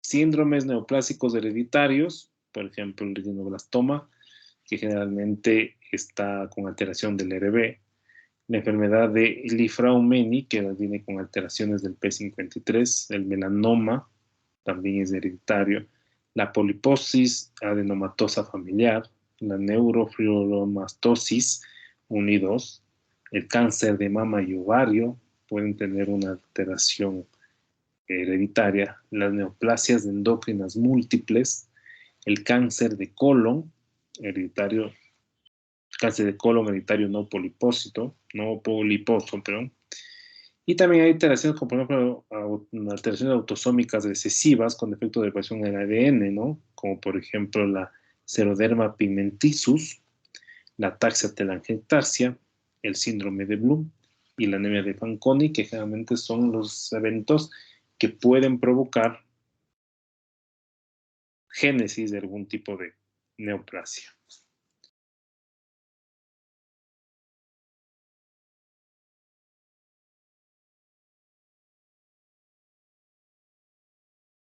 síndromes neoplásicos hereditarios, por ejemplo el retinoblastoma, que generalmente está con alteración del RB, la enfermedad de Li-Fraumeni, que viene con alteraciones del P53, el melanoma, también es hereditario, la poliposis adenomatosa familiar, la neurofibromatosis 1 y 2, el cáncer de mama y ovario pueden tener una alteración hereditaria, las neoplasias endócrinas múltiples, el cáncer de colon hereditario, cáncer de colon hereditario no poliposo, perdón. Y también hay alteraciones como por ejemplo alteraciones autosómicas recesivas con defecto de variación en el ADN, ¿no? Como por ejemplo la Xeroderma pigmentosus, la ataxia telangiectasia, el síndrome de Bloom y la anemia de Fanconi, que generalmente son los eventos que pueden provocar génesis de algún tipo de neoplasia.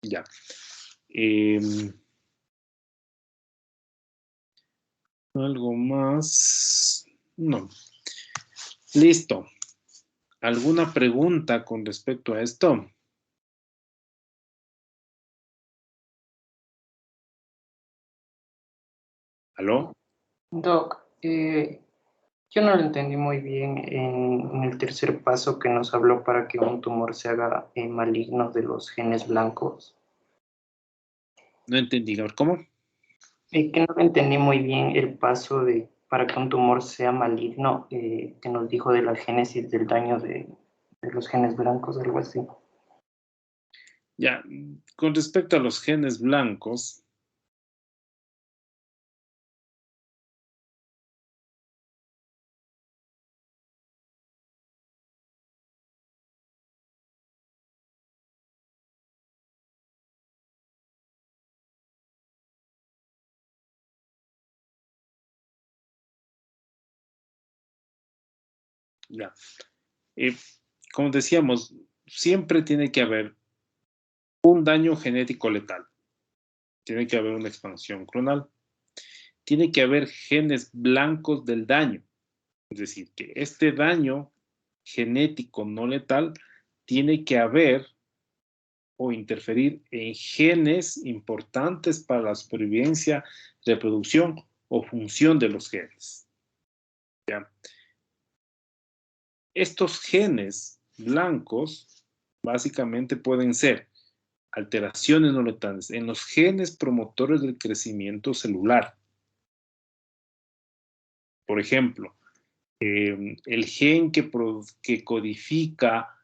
Ya. ¿Algo más? No. Listo. ¿Alguna pregunta con respecto a esto? ¿Aló? Doc, yo no lo entendí muy bien en el tercer paso que nos habló para que un tumor se haga maligno de los genes blancos. No entendí. ¿Cómo? Que no entendí muy bien el paso para que un tumor sea maligno, que nos dijo de la génesis del daño de los genes blancos, algo así. Ya, con respecto a los genes blancos, ya. Como decíamos, siempre tiene que haber un daño genético letal. Tiene que haber una expansión clonal. Tiene que haber genes blancos del daño. Es decir, que este daño genético no letal tiene que haber o interferir en genes importantes para la supervivencia, reproducción o función de los genes. ¿Ya? Estos genes blancos básicamente pueden ser alteraciones no letales en los genes promotores del crecimiento celular. Por ejemplo, el gen que codifica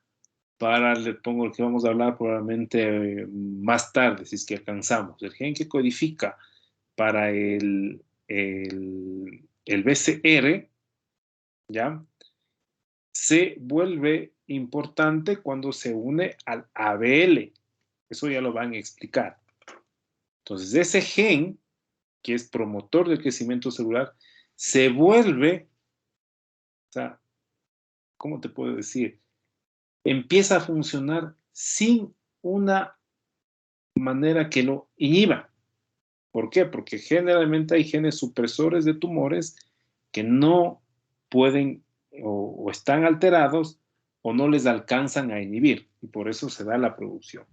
para, le pongo el que vamos a hablar probablemente más tarde, si es que alcanzamos, el gen que codifica para el BCR, ¿ya? Se vuelve importante cuando se une al ABL. Eso ya lo van a explicar. Entonces, ese gen, que es promotor del crecimiento celular, se vuelve, o sea, ¿cómo te puedo decir? Empieza a funcionar sin una manera que lo inhiba. ¿Por qué? Porque generalmente hay genes supresores de tumores que no pueden o están alterados o no les alcanzan a inhibir, y por eso se da la producción.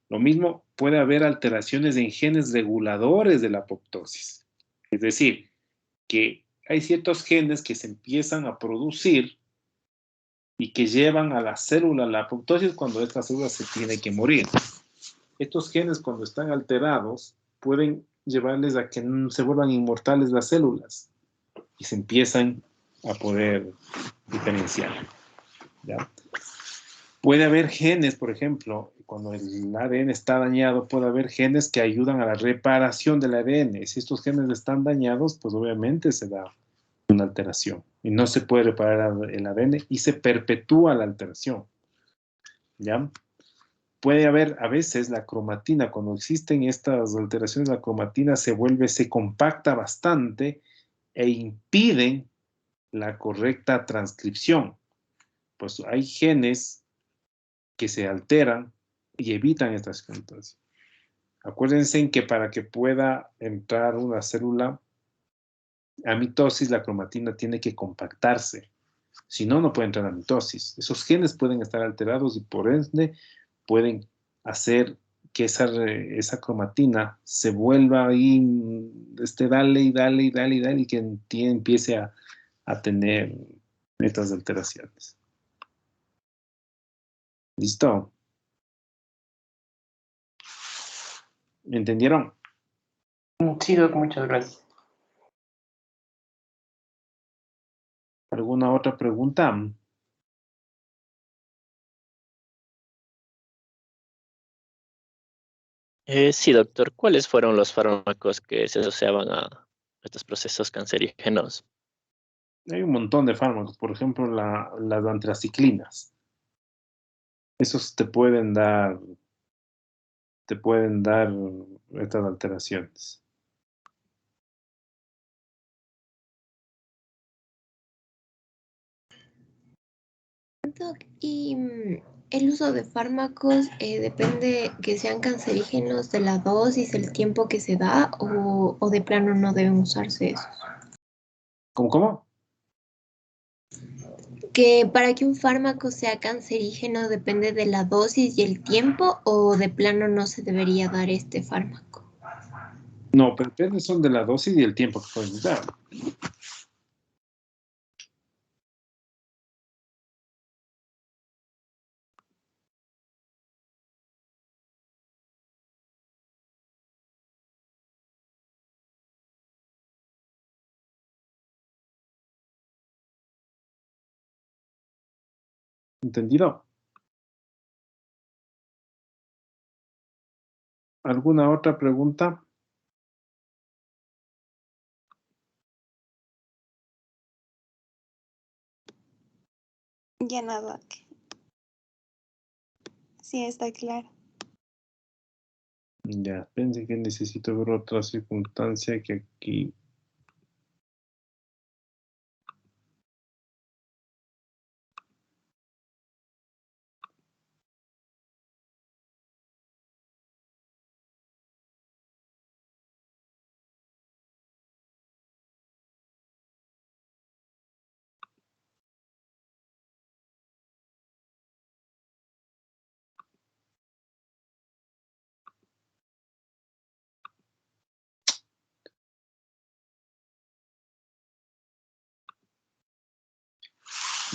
Lo mismo, puede haber alteraciones en genes reguladores de la apoptosis. Es decir, que hay ciertos genes que se empiezan a producir y que llevan a la célula la apoptosis cuando esta célula se tiene que morir. Estos genes, cuando están alterados, pueden llevarles a que se vuelvan inmortales las células y se empiezan a poder diferenciar, ¿ya? Puede haber genes, por ejemplo, cuando el ADN está dañado, puede haber genes que ayudan a la reparación del ADN. Si estos genes están dañados, pues obviamente se da una alteración y no se puede reparar el ADN y se perpetúa la alteración, ¿ya? Puede haber a veces la cromatina, cuando existen estas alteraciones, la cromatina se compacta bastante e impiden la correcta transcripción. Pues hay genes que se alteran y evitan estas cosas. Acuérdense en que para que pueda entrar una célula a mitosis, la cromatina tiene que compactarse. Si no, no puede entrar a mitosis. Esos genes pueden estar alterados y por ende pueden hacer que esa cromatina se vuelva ahí, dale y dale y dale y dale, y que empiece a tener estas alteraciones. ¿Listo? ¿Me entendieron? Sí, Doc, muchas gracias. ¿Alguna otra pregunta? Sí, doctor. ¿Cuáles fueron los fármacos que se asociaban a estos procesos cancerígenos? Hay un montón de fármacos, por ejemplo, las antraciclinas. Esos te pueden dar estas alteraciones. Doc, y el uso de fármacos depende que sean cancerígenos de la dosis, el tiempo que se da o de plano no deben usarse esos. ¿Cómo? Que para que un fármaco sea cancerígeno depende de la dosis y el tiempo o de plano no se debería dar este fármaco. No, pero depende son de la dosis y el tiempo que pueden dar. ¿Entendido? ¿Alguna otra pregunta? Ya no, Doc. Sí, está claro. Ya, pensé que necesito ver otra circunstancia que aquí.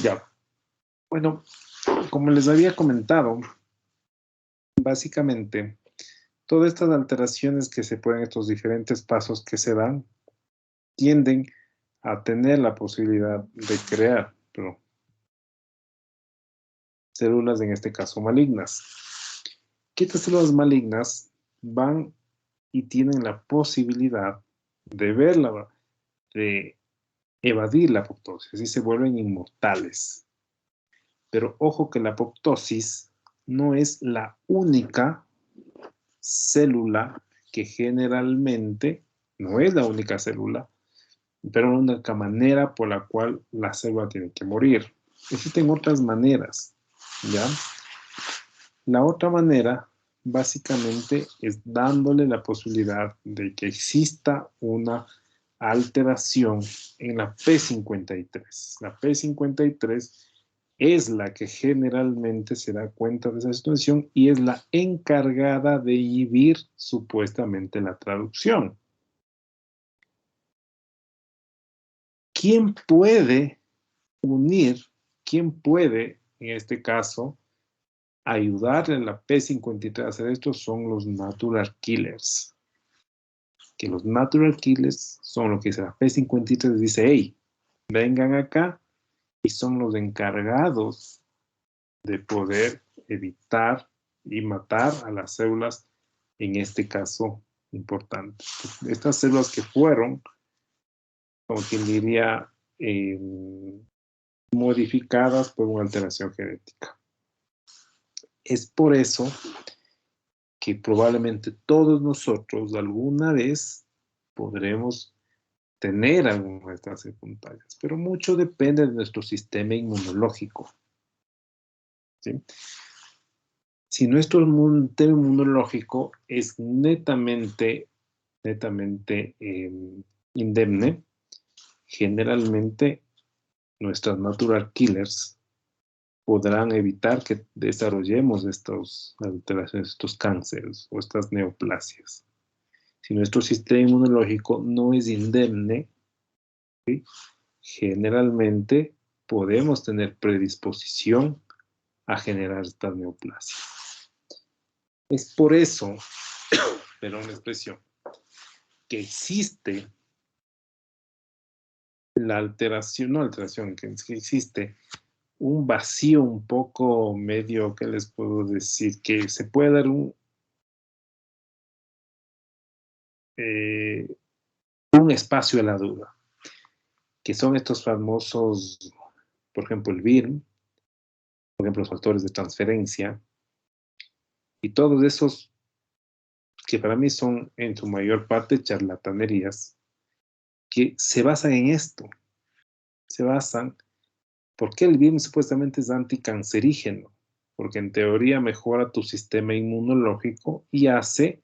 Ya. Bueno, como les había comentado, básicamente, todas estas alteraciones que se pueden, estos diferentes pasos que se dan, tienden a tener la posibilidad de crear células, en este caso malignas. Que estas células malignas van y tienen la posibilidad de verla, de evadir la apoptosis, y se vuelven inmortales. Pero ojo que la apoptosis no es la única célula que generalmente, no es la única célula, pero la única manera por la cual la célula tiene que morir. Existen otras maneras, ¿ya? La otra manera, básicamente, es dándole la posibilidad de que exista una alteración en la P53. La P53 es la que generalmente se da cuenta de esa situación y es la encargada de inhibir supuestamente la traducción. ¿Quién puede unir, quién puede, en este caso, ayudarle a la P53 a hacer esto? Son los natural killers. Que los natural killers son lo que dice la P53, dice, hey, vengan acá, y son los encargados de poder evitar y matar a las células, en este caso, importante. Estas células que fueron, como quien diría, modificadas por una alteración genética. Es por eso que probablemente todos nosotros alguna vez podremos tener alguna de estas secundarias, pero mucho depende de nuestro sistema inmunológico. ¿Sí? Si nuestro sistema inmunológico es netamente indemne, generalmente nuestras natural killers podrán evitar que desarrollemos estas alteraciones, estos cánceres o estas neoplasias. Si nuestro sistema inmunológico no es indemne, ¿sí?, generalmente podemos tener predisposición a generar estas neoplasias. Es por eso, perdón la expresión, que existe la alteración, no alteración, que existe un vacío un poco medio, ¿qué les puedo decir? Que se puede dar un espacio a la duda, que son estos famosos, por ejemplo, el VIRM, por ejemplo, los factores de transferencia, y todos esos que para mí son en su mayor parte charlatanerías, que se basan en esto, se basan, ¿por qué el VIRM supuestamente es anticancerígeno? Porque en teoría mejora tu sistema inmunológico y hace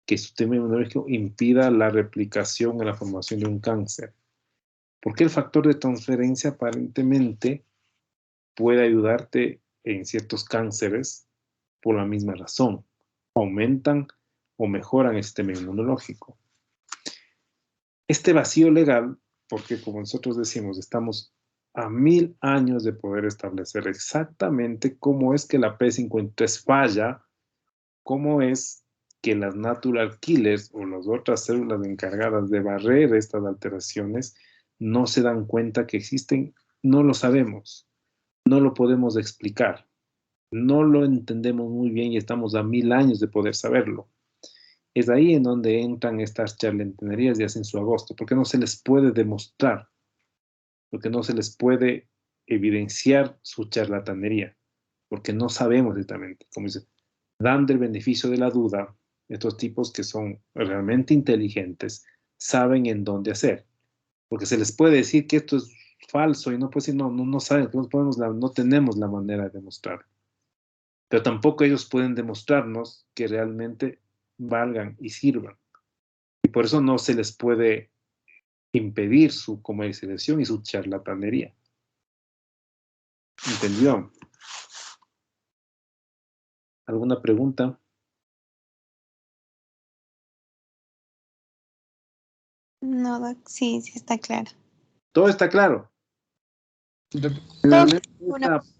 que su sistema inmunológico impida la replicación y la formación de un cáncer. Porque el factor de transferencia aparentemente puede ayudarte en ciertos cánceres por la misma razón. Aumentan o mejoran el sistema inmunológico. Este vacío legal, porque como nosotros decimos, estamos a 1000 años de poder establecer exactamente cómo es que la P53 falla, cómo es que las natural killers o las otras células encargadas de barrer estas alteraciones no se dan cuenta que existen, no lo sabemos, no lo podemos explicar, no lo entendemos muy bien y estamos a 1000 años de poder saberlo. Es ahí en donde entran estas charlatanerías y hacen su agosto, porque no se les puede demostrar, porque no se les puede evidenciar su charlatanería, porque no sabemos exactamente, como dice, dando el beneficio de la duda, estos tipos que son realmente inteligentes saben en dónde hacer, porque se les puede decir que esto es falso y no puede decir, no saben, no tenemos la manera de demostrar. Pero tampoco ellos pueden demostrarnos que realmente valgan y sirvan. Y por eso no se les puede impedir su comercialización y su charlatanería. ¿Entendió? ¿Alguna pregunta? No, Doc, sí está claro. ¿Todo está claro? Generalmente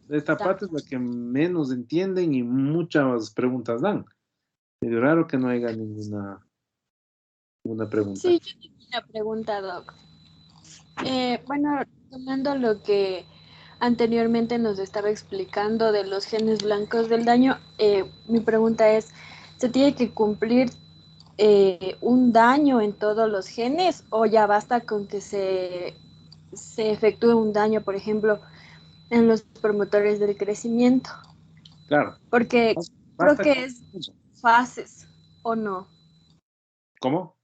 esta parte es la que menos entienden y muchas preguntas dan. Es raro que no haya ninguna pregunta. Sí, yo tengo una pregunta, Doc. Bueno, tomando lo que anteriormente nos estaba explicando de los genes blancos del daño, mi pregunta es, ¿se tiene que cumplir un daño en todos los genes o ya basta con que se efectúe un daño, por ejemplo, en los promotores del crecimiento? Claro. Porque creo que es fases, ¿o no? ¿Cómo?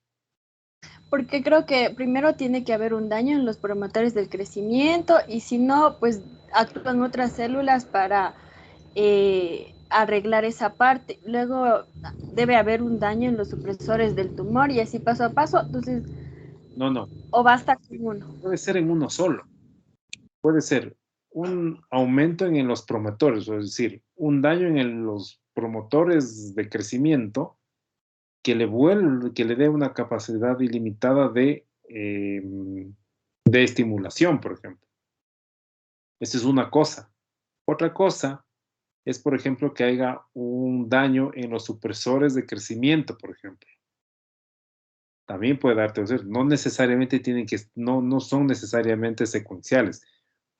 Porque creo que primero tiene que haber un daño en los promotores del crecimiento y si no, pues actúan otras células para arreglar esa parte. Luego debe haber un daño en los supresores del tumor y así paso a paso. Entonces, no. ¿O basta con uno? Puede ser en uno solo. Puede ser un aumento en los promotores, es decir, un daño en los promotores de crecimiento que le dé una capacidad ilimitada de estimulación, por ejemplo. Esa es una cosa. Otra cosa es, por ejemplo, que haya un daño en los supresores de crecimiento, por ejemplo. También puede darte, o sea, no necesariamente no son necesariamente secuenciales.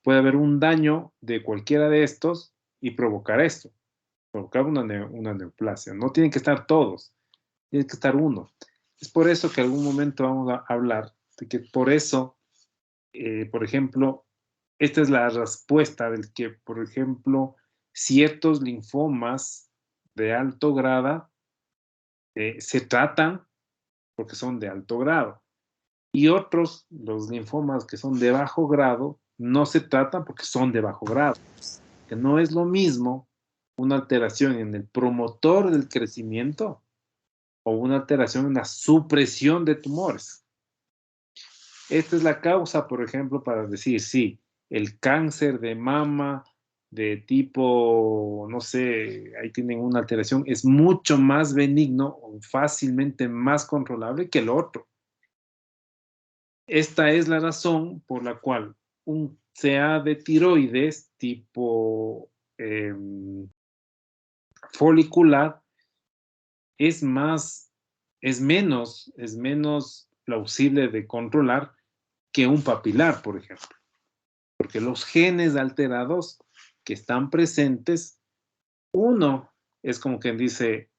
Puede haber un daño de cualquiera de estos y provocar esto, provocar una neoplasia. No tienen que estar todos, tiene que estar uno. Es por eso que en algún momento vamos a hablar de que por eso, por ejemplo, esta es la respuesta del que, por ejemplo, ciertos linfomas de alto grado se tratan porque son de alto grado. Y otros, los linfomas que son de bajo grado, no se tratan porque son de bajo grado. Que no es lo mismo una alteración en el promotor del crecimiento o una alteración en la supresión de tumores. Esta es la causa, por ejemplo, para decir, sí, el cáncer de mama de tipo, no sé, ahí tienen una alteración, es mucho más benigno o fácilmente más controlable que el otro. Esta es la razón por la cual un CA de tiroides tipo folicular es menos plausible de controlar que un papilar, por ejemplo. Porque los genes alterados que están presentes, uno es como quien dice,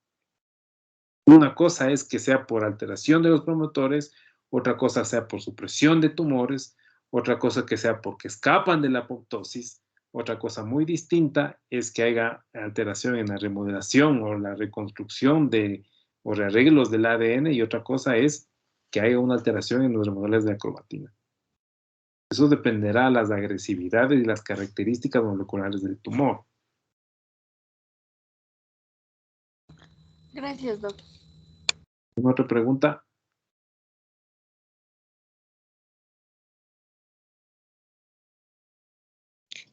una cosa es que sea por alteración de los promotores, otra cosa sea por supresión de tumores, otra cosa que sea porque escapan de la apoptosis, otra cosa muy distinta es que haya alteración en la remodelación o la reconstrucción o rearreglos del ADN y otra cosa es que haya una alteración en los remodelos de la cromatina. Eso dependerá de las agresividades y las características moleculares del tumor. Gracias, Doc. ¿Alguna otra pregunta?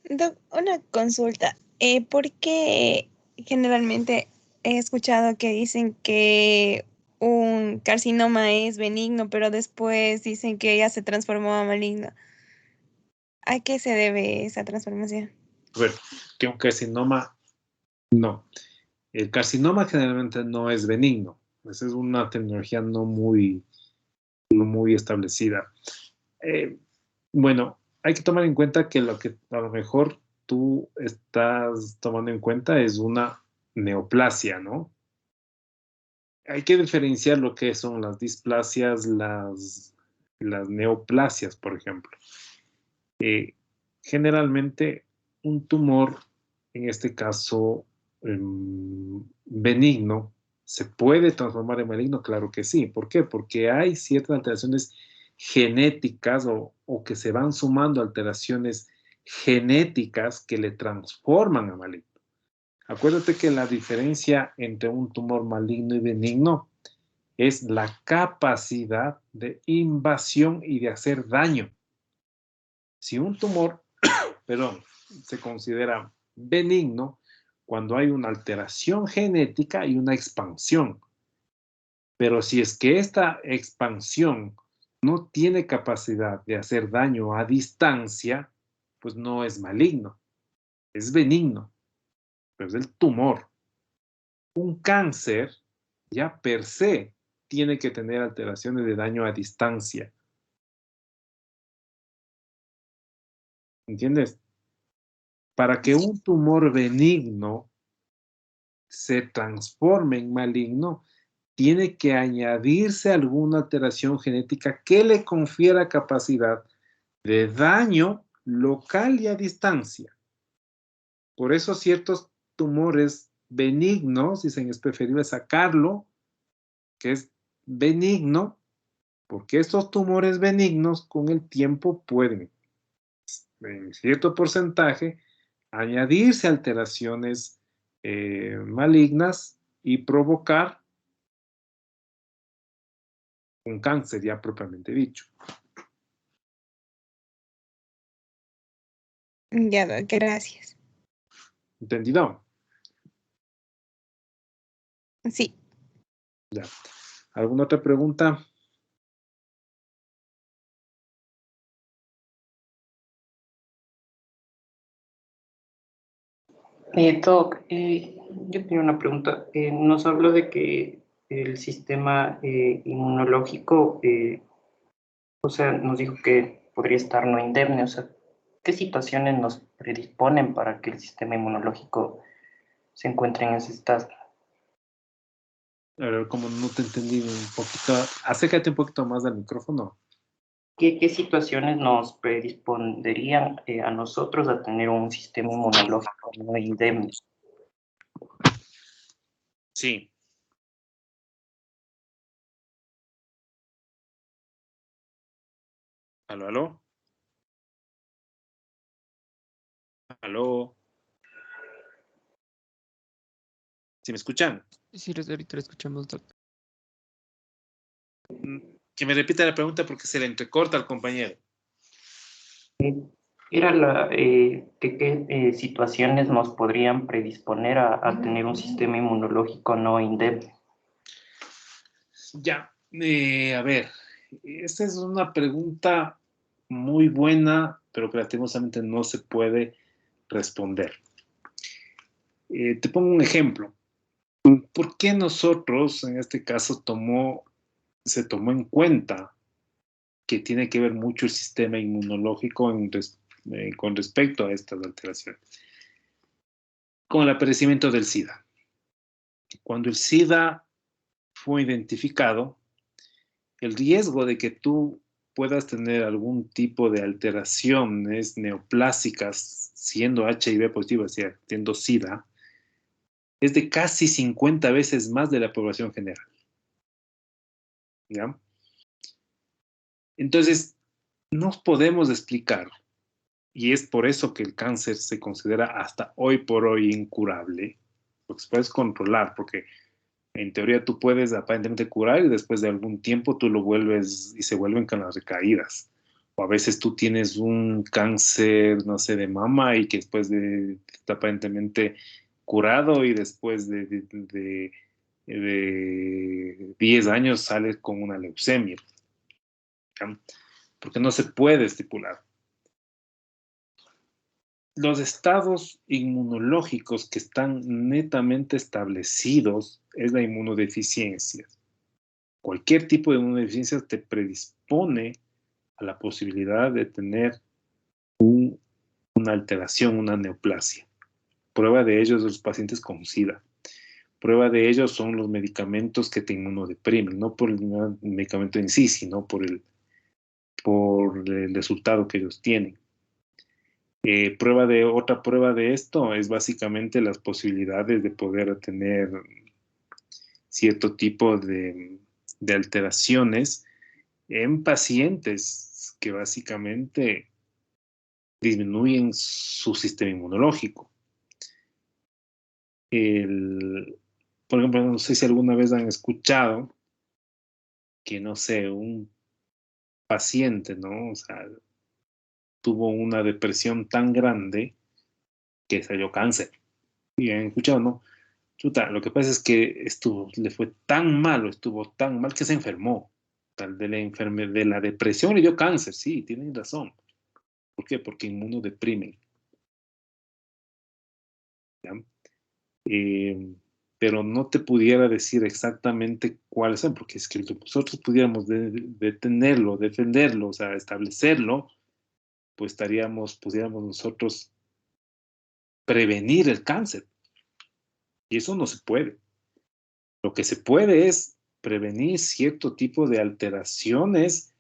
Doc, una consulta. ¿Por qué generalmente he escuchado que dicen que un carcinoma es benigno, pero después dicen que ya se transformó a maligno? ¿A qué se debe esa transformación? A ver, que un carcinoma, no. El carcinoma generalmente no es benigno. Esa es una tecnología no muy establecida. Bueno, hay que tomar en cuenta que lo que a lo mejor tú estás tomando en cuenta es una neoplasia, ¿no? Hay que diferenciar lo que son las displasias, las neoplasias, por ejemplo. Generalmente un tumor, en este caso benigno, ¿se puede transformar en maligno? Claro que sí. ¿Por qué? Porque hay ciertas alteraciones genéticas o que se van sumando alteraciones genéticas que le transforman a maligno. Acuérdate que la diferencia entre un tumor maligno y benigno es la capacidad de invasión y de hacer daño. Si un tumor, perdón, se considera benigno cuando hay una alteración genética y una expansión. Pero si es que esta expansión no tiene capacidad de hacer daño a distancia, pues no es maligno, es benigno, pero es el tumor. Un cáncer ya per se tiene que tener alteraciones de daño a distancia. ¿Entiendes? Para que un tumor benigno se transforme en maligno, tiene que añadirse alguna alteración genética que le confiera capacidad de daño local y a distancia. Por eso ciertos tumores benignos, dicen, es preferible sacarlo, que es benigno, porque estos tumores benignos con el tiempo pueden, en cierto porcentaje, añadirse alteraciones malignas y provocar un cáncer ya propiamente dicho. Ya, Doc, gracias. ¿Entendido? Sí. Ya. ¿Alguna otra pregunta? Doc, yo tenía una pregunta. Nos habló de que el sistema inmunológico, o sea, nos dijo que podría estar no indemne. O sea, ¿qué situaciones nos predisponen para que el sistema inmunológico se encuentre en ese estado? A ver, como no te entendí un poquito, acércate un poquito más al micrófono. ¿Qué situaciones nos predispondrían a nosotros a tener un sistema inmunológico no indemne? Sí. ¿Aló, aló? ¿Aló? ¿Sí me escuchan? Sí, ahorita lo escuchamos, doctor. Que me repita la pregunta porque se le entrecorta al compañero. Era qué situaciones nos podrían predisponer a tener un sistema inmunológico no indemne. Ya, a ver, esta es una pregunta muy buena, pero que lastimosamente no se puede responder. Te pongo un ejemplo. ¿Por qué nosotros, en este caso, se tomó en cuenta que tiene que ver mucho el sistema inmunológico con respecto a estas alteraciones? Con el aparecimiento del SIDA. Cuando el SIDA fue identificado, el riesgo de que tú puedas tener algún tipo de alteraciones neoplásicas siendo HIV positivo, o sea, teniendo SIDA, es de casi 50 veces más de la población general. ¿Ya? Entonces, no podemos explicar, y es por eso que el cáncer se considera hasta hoy por hoy incurable, porque se puede controlar, porque en teoría tú puedes aparentemente curar y después de algún tiempo tú lo vuelves y se vuelven con las recaídas. O a veces tú tienes un cáncer, no sé, de mama y que después de está aparentemente curado y después de 10 años sales con una leucemia. ¿Ya? Porque no se puede estipular. Los estados inmunológicos que están netamente establecidos es la inmunodeficiencia. Cualquier tipo de inmunodeficiencia te predispone a la posibilidad de tener una alteración, una neoplasia. Prueba de ello es los pacientes con SIDA. Prueba de ello son los medicamentos que te inmunodeprimen, no por el medicamento en sí, sino por el resultado que ellos tienen. Otra prueba de esto es básicamente las posibilidades de poder tener cierto tipo de alteraciones en pacientes que básicamente disminuyen su sistema inmunológico. Por ejemplo, no sé si alguna vez han escuchado que, no sé, un paciente, ¿no? O sea, tuvo una depresión tan grande que salió cáncer. Y han escuchado, ¿no? Chuta, lo que pasa es que le fue tan malo, estuvo tan mal que se enfermó. Tal de la depresión le dio cáncer, sí, tienen razón. ¿Por qué? Porque inmunodeprimen. ¿Ya? Pero no te pudiera decir exactamente cuáles son, porque es que nosotros pudiéramos detenerlo, defenderlo, o sea, establecerlo, pues pudiéramos nosotros prevenir el cáncer. Y eso no se puede. Lo que se puede es prevenir cierto tipo de alteraciones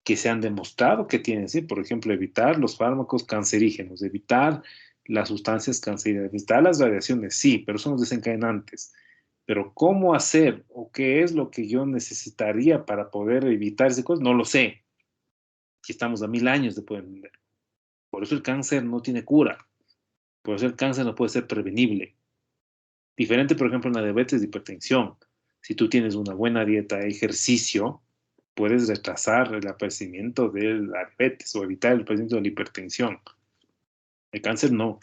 que se han demostrado que tienen, ¿sí? Por ejemplo, evitar los fármacos cancerígenos, evitar las sustancias cancerígenas, evitar las radiaciones, sí, pero son los desencadenantes. Pero cómo hacer o qué es lo que yo necesitaría para poder evitar esas cosas, no lo sé. Y estamos a 1000 años de poder entender. Por eso el cáncer no tiene cura. Por eso el cáncer no puede ser prevenible. Diferente, por ejemplo, en la diabetes y hipertensión. Si tú tienes una buena dieta, ejercicio, puedes retrasar el aparecimiento de la diabetes o evitar el aparecimiento de la hipertensión. El cáncer no.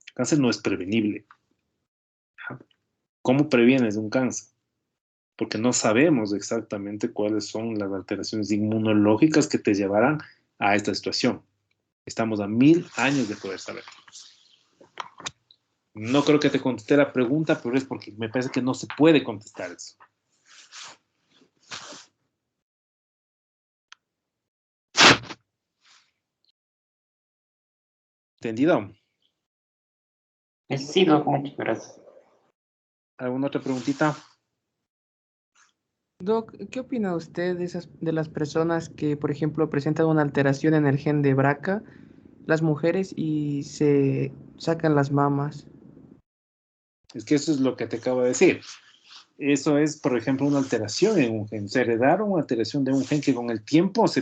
El cáncer no es prevenible. ¿Cómo previenes un cáncer? Porque no sabemos exactamente cuáles son las alteraciones inmunológicas que te llevarán a esta situación. Estamos a 1000 años de poder saber. No creo que te contesté la pregunta, pero es porque me parece que no se puede contestar eso. ¿Entendido? Sí, Doc, muchas gracias. ¿Alguna otra preguntita? Doc, ¿qué opina usted de las personas que, por ejemplo, presentan una alteración en el gen de BRCA, las mujeres, y se sacan las mamas? Es que eso es lo que te acabo de decir. Eso es, por ejemplo, una alteración en un gen. Se heredaron una alteración de un gen que con el tiempo esa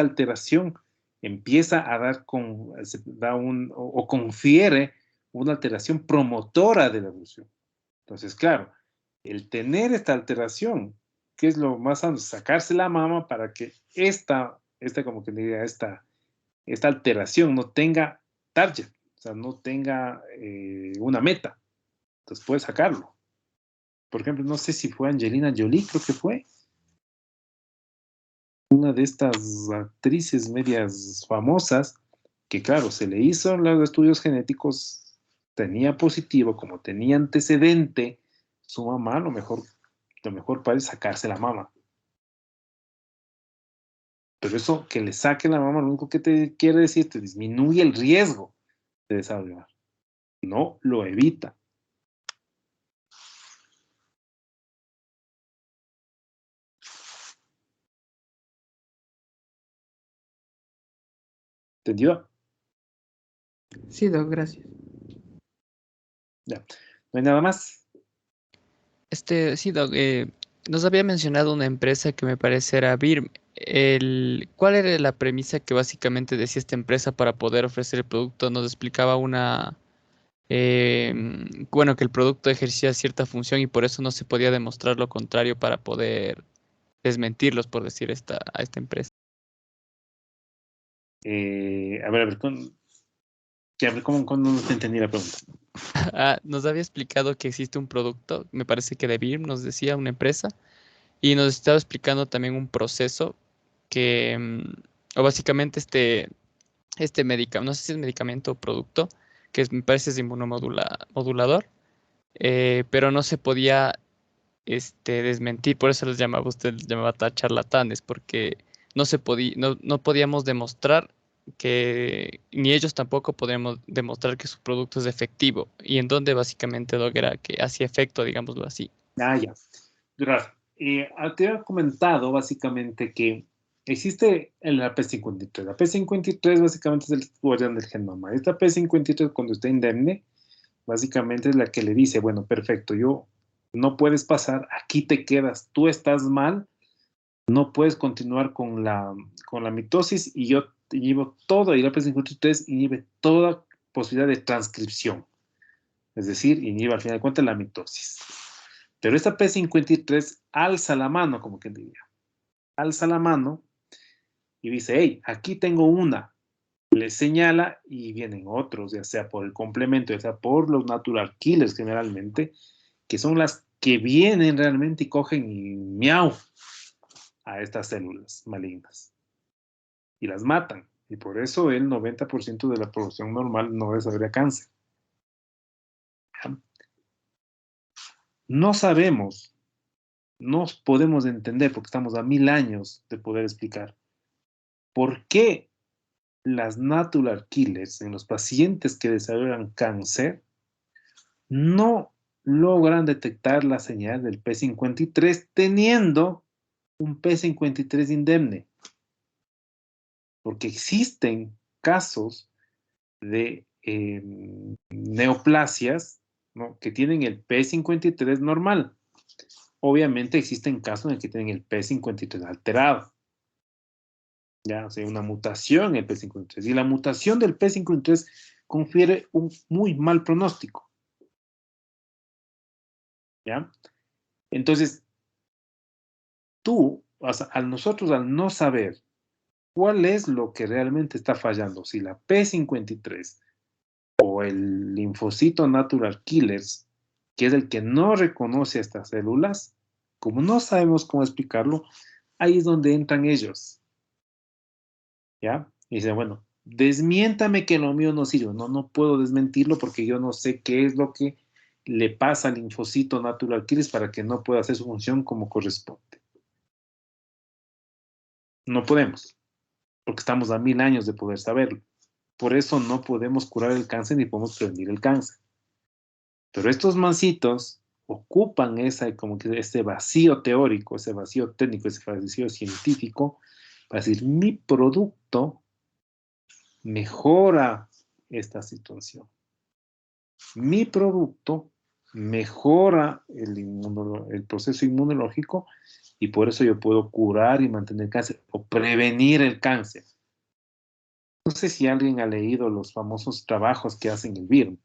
alteración empieza a dar o confiere una alteración promotora de la evolución. Entonces, claro, el tener esta alteración, ¿qué es lo más sano? Sacarse la mama para que esta alteración no tenga target, o sea, no tenga una meta. Entonces puedes sacarlo. Por ejemplo, no sé si fue Angelina Jolie, creo que fue. Una de estas actrices medias famosas, que claro, se le hizo los estudios genéticos, tenía positivo, como tenía antecedente, su mamá, lo mejor para él es sacarse la mama. Pero eso, que le saque la mama, lo único que te quiere decir, te disminuye el riesgo de desarrollar. No lo evita. ¿Entendido? Sí, Doc, gracias. Ya. ¿No hay nada más? Sí, Doc, nos había mencionado una empresa que me parece era BIRM. ¿Cuál era la premisa que básicamente decía esta empresa para poder ofrecer el producto? Nos explicaba bueno, que el producto ejercía cierta función y por eso no se podía demostrar lo contrario para poder desmentirlos, por decir a esta empresa. A ver, ¿cómo no te entendí la pregunta? Nos había explicado que existe un producto, me parece que de BIRM nos decía una empresa, y nos estaba explicando también un proceso o básicamente este medicamento, no sé si es medicamento o producto, me parece es inmunomodulador, pero no se podía desmentir, por eso les llamaba charlatanes, porque no podíamos demostrar ni ellos tampoco podíamos demostrar que su producto es efectivo, y en donde básicamente Doc era que hacía efecto, digámoslo así. Ya. Gracias. Te había comentado básicamente que existe la P53. La P53 básicamente es el guardián del genoma. Esta P53, cuando está indemne, básicamente es la que le dice, bueno, perfecto, no puedes pasar, aquí te quedas, tú estás mal, no puedes continuar con la mitosis y yo te llevo todo, y la P53 inhibe toda posibilidad de transcripción. Es decir, inhibe al final de cuentas la mitosis. Pero esta P53 alza la mano, como quien diría. Alza la mano y dice, hey, aquí tengo una. Le señala y vienen otros, ya sea por el complemento, ya sea por los natural killers generalmente, que son las que vienen realmente y cogen y miau. a estas células malignas y las matan. Y por eso el 90% de la población normal no desarrolla cáncer. ¿Ya? No sabemos, no podemos entender, porque estamos a 1000 años de poder explicar, por qué las natural killers en los pacientes que desarrollan cáncer no logran detectar la señal del P53 teniendo un P53 indemne. Porque existen casos de neoplasias, ¿no?, que tienen el P53 normal. Obviamente existen casos en el que tienen el P53 alterado. Ya, o sea, una mutación en el P53. Y la mutación del P53 confiere un muy mal pronóstico. ¿Ya? Entonces, nosotros al no saber cuál es lo que realmente está fallando, si la P53 o el linfocito natural killers, que es el que no reconoce a estas células, como no sabemos cómo explicarlo, ahí es donde entran ellos. ¿Ya? Y dice, bueno, desmiéntame que lo mío no sirve. No, no puedo desmentirlo porque yo no sé qué es lo que le pasa al linfocito natural killers para que no pueda hacer su función como corresponde. No podemos, porque estamos a 1000 años de poder saberlo. Por eso no podemos curar el cáncer ni podemos prevenir el cáncer. Pero estos mancitos ocupan como que ese vacío teórico, ese vacío técnico, ese vacío científico, para decir, mi producto mejora esta situación. Mi producto mejora el proceso inmunológico y por eso yo puedo curar y mantener el cáncer o prevenir el cáncer. No sé si alguien ha leído los famosos trabajos que hacen el BIRM.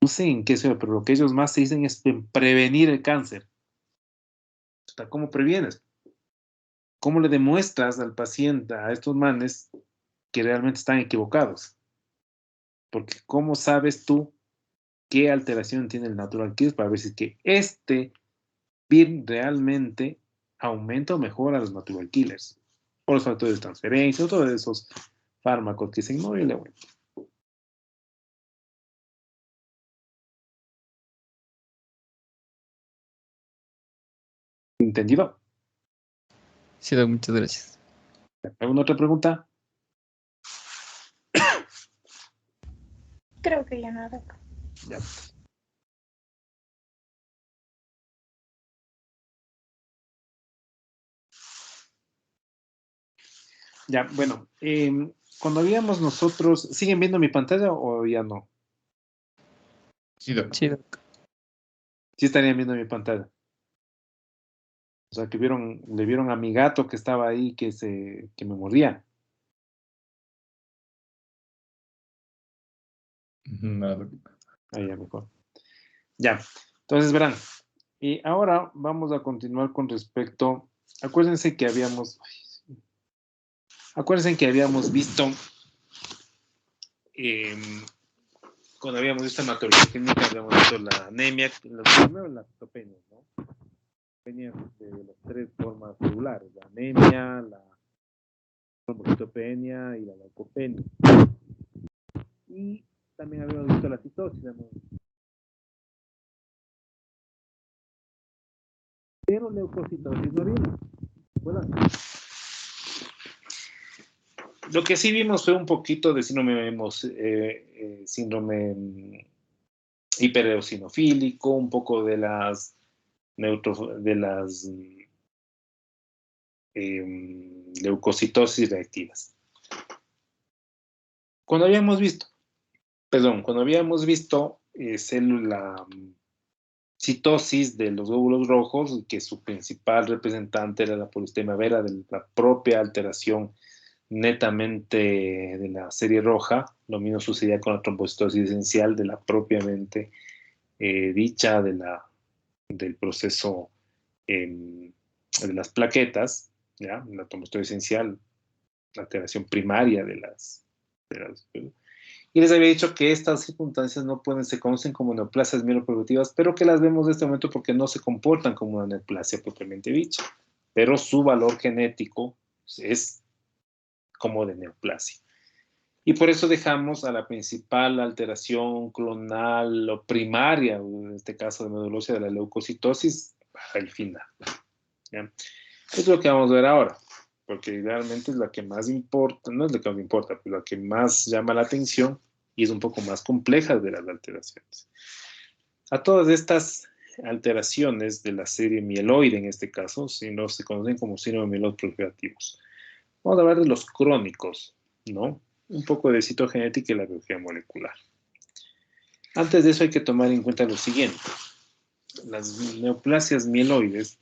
No sé en qué sea, pero lo que ellos más se dicen es prevenir el cáncer. ¿Cómo previenes? ¿Cómo le demuestras al paciente, a estos manes, que realmente están equivocados? Porque ¿cómo sabes tú qué alteración tiene el natural killer para ver si es que este BIRM realmente aumenta o mejora los natural killers? O los factores de transferencia, o todos esos fármacos que dicen, no, yo le aumento. ¿Entendido? Sí, Doc, muchas gracias. ¿Alguna otra pregunta? Creo que ya nada. Ya. Ya, bueno, cuando habíamos nosotros, ¿siguen viendo mi pantalla o ya no? Sí, Doc. Sí, Doc. Sí estarían viendo mi pantalla. O sea, que le vieron a mi gato que estaba ahí, que me mordía. No, Doc. Ahí ya mejor. Ya, entonces verán. Y ahora vamos a continuar con respecto. Acuérdense que habíamos visto, cuando habíamos visto hematología clínica, habíamos visto la anemia, primero las citopenias, ¿no? Citopenias de las 3 formas celulares, la anemia, la trombocitopenia y la leucopenia. Y también habíamos visto la citosis, pero leucocitosis no vimos. ¿Recuerdan? Lo que sí vimos fue un poquito de síndrome hipereosinofílico, un poco de las leucocitosis reactivas. Cuando habíamos visto célula citosis de los glóbulos rojos, que su principal representante era la polistemia vera, de la propia alteración netamente de la serie roja. Lo mismo sucedía con la trombocitosis esencial de la propiamente dicha del proceso de las plaquetas, ¿ya? La trombocitosis esencial, la alteración primaria de las y les había dicho que estas circunstancias se conocen como neoplasias mieloproductivas, pero que las vemos en este momento porque no se comportan como una neoplasia propiamente dicha. pero su valor genético es como de neoplasia. Y por eso dejamos a la principal alteración clonal o primaria, en este caso de médula ósea de la leucocitosis, para el final. ¿Ya? Es lo que vamos a ver ahora, porque realmente es la que más importa, no es la que más importa, pero la que más llama la atención y es un poco más compleja de las alteraciones. A todas estas alteraciones de la serie mieloide, en este caso, si no se conocen como síndrome mieloide proliferativos. Vamos a hablar de los crónicos, ¿no? Un poco de citogenética y la biología molecular. Antes de eso hay que tomar en cuenta lo siguiente. Las neoplasias mieloides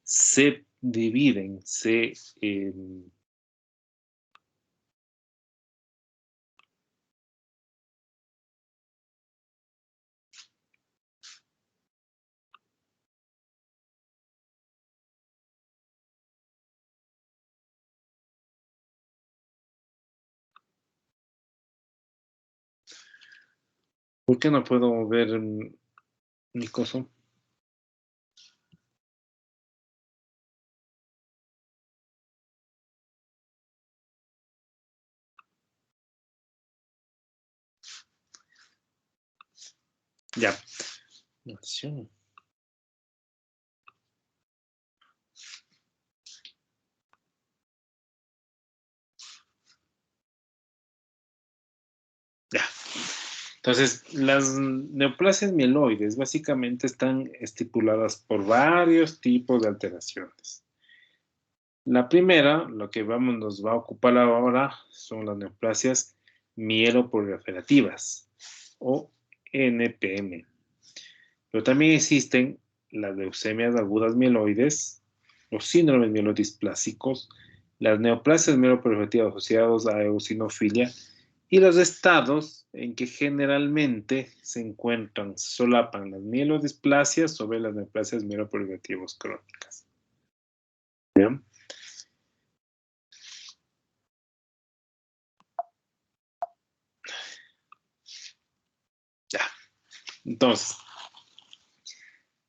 se dividen, ¿Por qué no puedo ver mi coso? Ya. Nación. Ya. Entonces, las neoplasias mieloides básicamente están estipuladas por varios tipos de alteraciones. La primera, lo que nos va a ocupar ahora, son las neoplasias mieloproliferativas o NPM. Pero también existen las leucemias agudas mieloides, los síndromes mielodisplásicos, las neoplasias mieloproliferativas asociadas a eosinofilia y los estados en que generalmente se encuentran, solapan las mielodisplasias sobre las neoplasias mieloproliferativas crónicas. ¿Bien? Ya. Entonces,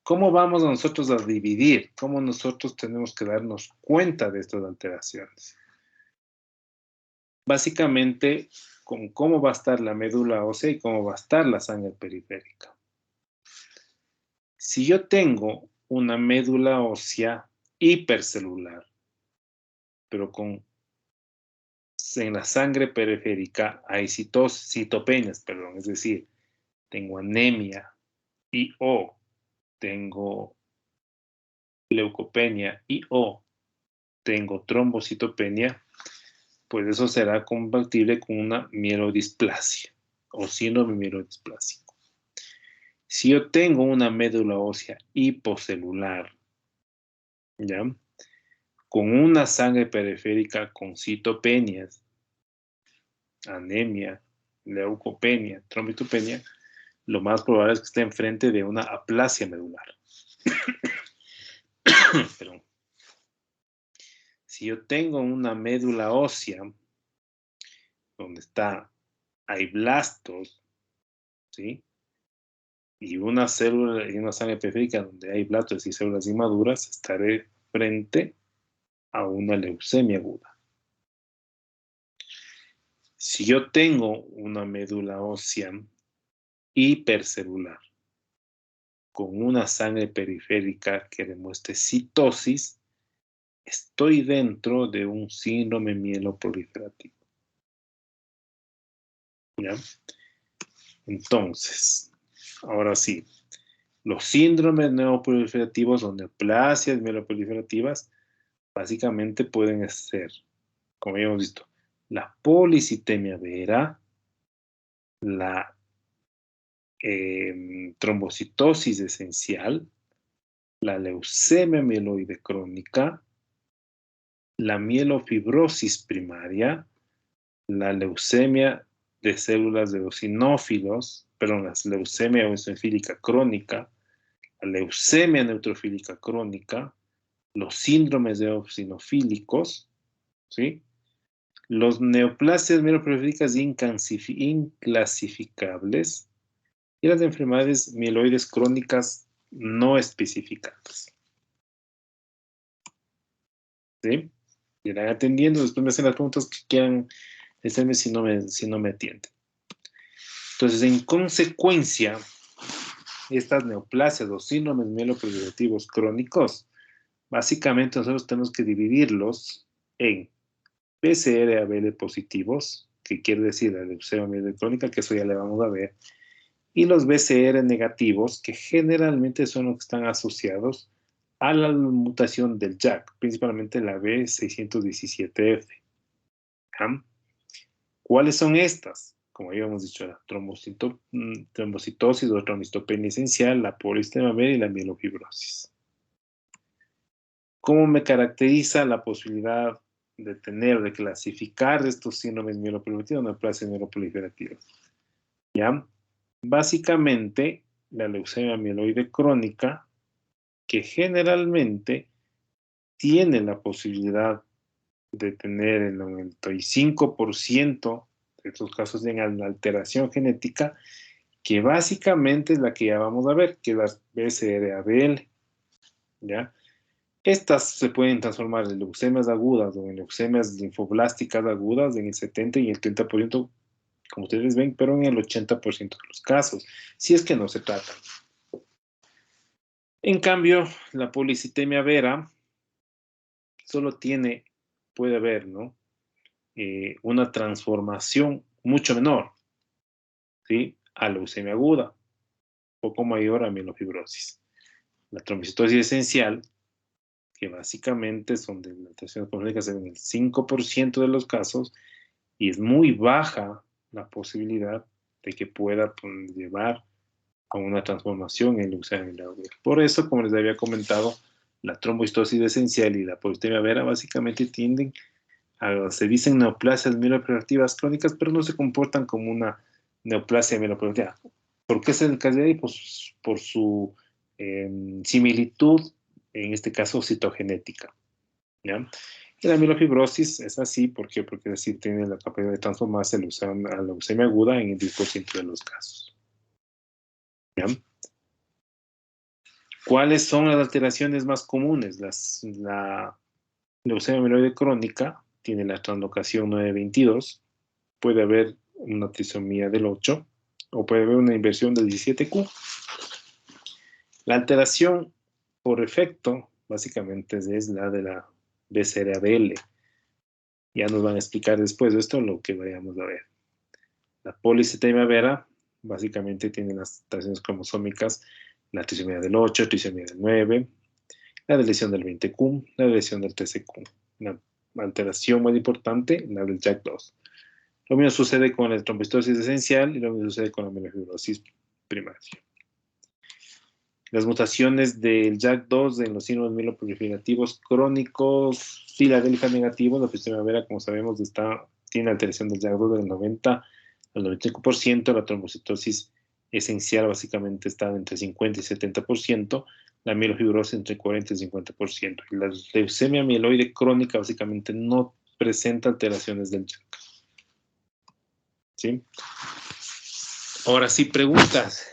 ¿cómo vamos nosotros a dividir? ¿Cómo nosotros tenemos que darnos cuenta de estas alteraciones? Básicamente, con cómo va a estar la médula ósea y cómo va a estar la sangre periférica. Si yo tengo una médula ósea hipercelular, pero en la sangre periférica hay citopenias, es decir, tengo anemia y o tengo leucopenia y o tengo trombocitopenia, pues eso será compatible con una mielodisplasia o síndrome mielodisplásico. Si yo tengo una médula ósea hipocelular, ¿ya? Con una sangre periférica con citopenias, anemia, leucopenia, trombocitopenia, lo más probable es que esté enfrente de una aplasia medular. Perdón. Si yo tengo una médula ósea donde hay blastos, ¿sí? Y una célula y una sangre periférica donde hay blastos y células inmaduras, estaré frente a una leucemia aguda. Si yo tengo una médula ósea hipercelular con una sangre periférica que demuestre citosis, estoy dentro de un síndrome mieloproliferativo. ¿Ya? Entonces, ahora sí, los síndromes mieloproliferativos o neoplasias mieloproliferativas básicamente pueden ser, como ya hemos visto, la policitemia vera, la trombocitosis esencial, la leucemia mieloide crónica, la mielofibrosis primaria, la leucemia de células de eosinófilos, la leucemia eosinofílica crónica, la leucemia neutrofílica crónica, los síndromes de eosinofílicos, ¿sí? Los neoplasias mieloproliféricas inclasificables y las enfermedades mieloides crónicas no especificadas. ¿Sí? Irán atendiendo, después me hacen las preguntas que quieran decirme si no me atienden. Entonces, en consecuencia, estas neoplasias o síndromes mieloproliferativos crónicos, básicamente nosotros tenemos que dividirlos en BCR-ABL positivos, que quiere decir la leucemia mielocrónica, que eso ya le vamos a ver, y los BCR negativos, que generalmente son los que están asociados a la mutación del JAK, principalmente la B617F. ¿Ah? ¿Cuáles son estas? Como habíamos dicho, la trombocitosis o trombocitopenia esencial, la polistemia vera y la mielofibrosis. ¿Cómo me caracteriza la posibilidad de tener, de clasificar estos síndromes mieloproliferativos, neoplasias mieloproliferativas? ¿Ya? Básicamente, la leucemia mieloide crónica, que generalmente tiene la posibilidad de tener el 95% de estos casos de alteración genética, que básicamente es la que ya vamos a ver, que es la BCR-ABL, ¿ya? Estas se pueden transformar en leucemias agudas o en leucemias linfoblásticas agudas en el 70 y el 30%, como ustedes ven, pero en el 80% de los casos, si es que no se tratan. En cambio, la policitemia vera solo puede haber, ¿no? Una transformación mucho menor, ¿sí? A leucemia aguda, poco mayor a mielofibrosis. La trombocitosis esencial, que básicamente son de alteraciones crónicas en el 5% de los casos, y es muy baja la posibilidad de que pueda llevar a una transformación en leucemia mieloide. Por eso, como les había comentado, la trombocitosis esencial y la policitemia vera básicamente tienden se dicen neoplasias mieloproliferativas crónicas, pero no se comportan como una neoplasia mieloproliferativa. ¿Por qué es el caso de ahí? Pues por su similitud, en este caso citogenética, ¿ya? Y la mielofibrosis es así, ¿por qué? Porque así tiene la capacidad de transformarse a leucemia aguda en el 10% de los casos, ¿ya? ¿Cuáles son las alteraciones más comunes? La leucemia mieloide crónica tiene la translocación 922, puede haber una trisomía del 8 o puede haber una inversión del 17Q. La alteración por efecto básicamente es la de la BCR-ABL. Ya nos van a explicar después de esto lo que vayamos a ver. La policitemia vera básicamente tiene las alteraciones cromosómicas, la trisomía del 8, trisomía del 9, la deleción del 20Q, la deleción del 13Q. Una alteración muy importante, la del JAK2. Lo mismo sucede con la trombocitosis esencial y lo mismo sucede con la mielofibrosis primaria. Las mutaciones del JAK2 en los síndromes mieloproliferativos crónicos filadélfica negativos, la policitemia vera, como sabemos, tiene alteración del JAK2 del 90 al 95%, la trombocitosis esencial básicamente está entre 50 y 70%, la mielofibrosis entre 40 y 50%. Y la leucemia mieloide crónica básicamente no presenta alteraciones del JAK. ¿Sí? Ahora sí, preguntas.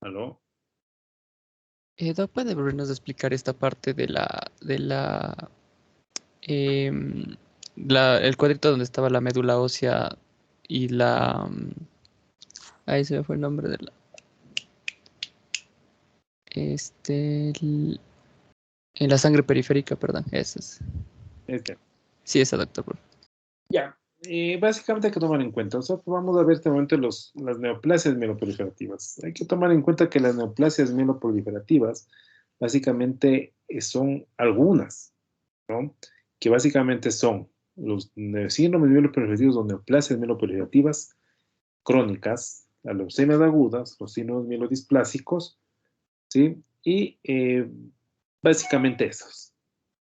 ¿Aló? Doc, ¿puede volvernos a explicar esta parte de el cuadrito donde estaba la médula ósea y ahí se me fue el nombre de la... En la sangre periférica, perdón, esa es. Sí, esa, doctor. Ya, básicamente hay que tomar en cuenta, o sea, vamos a ver este momento las neoplasias mieloproliferativas. Hay que tomar en cuenta que las neoplasias mieloproliferativas básicamente son algunas, ¿no? Que básicamente son los síndromes mieloproliferativos o neoplasias mieloproliferativas crónicas, las leucemias agudas, los síndromes mielodisplásicos, ¿sí? Y básicamente esos,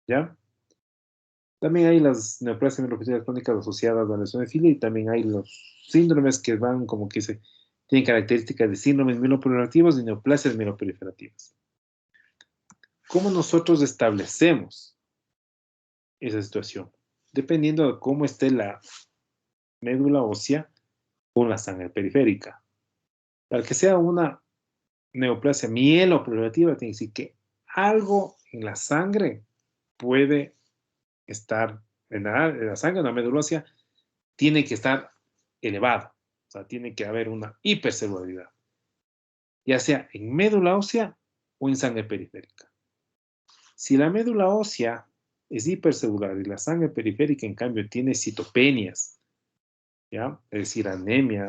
¿ya? También hay las neoplasias mieloproliferativas crónicas asociadas a la lesión de Fili y también hay los síndromes que van, como que tienen características de síndromes mieloproliferativos y neoplasias mieloproliferativas. ¿Cómo nosotros establecemos esa situación? Dependiendo de cómo esté médula ósea con la sangre periférica. Para que sea una neoplasia mieloproliferativa, tiene que decir que algo en la sangre puede estar, en la sangre, en la médula ósea, tiene que estar elevado. O sea, tiene que haber una hipercelularidad, ya sea en médula ósea o en sangre periférica. Si la médula ósea es hipercelular y la sangre periférica, en cambio, tiene citopenias, ¿ya? Es decir, anemia,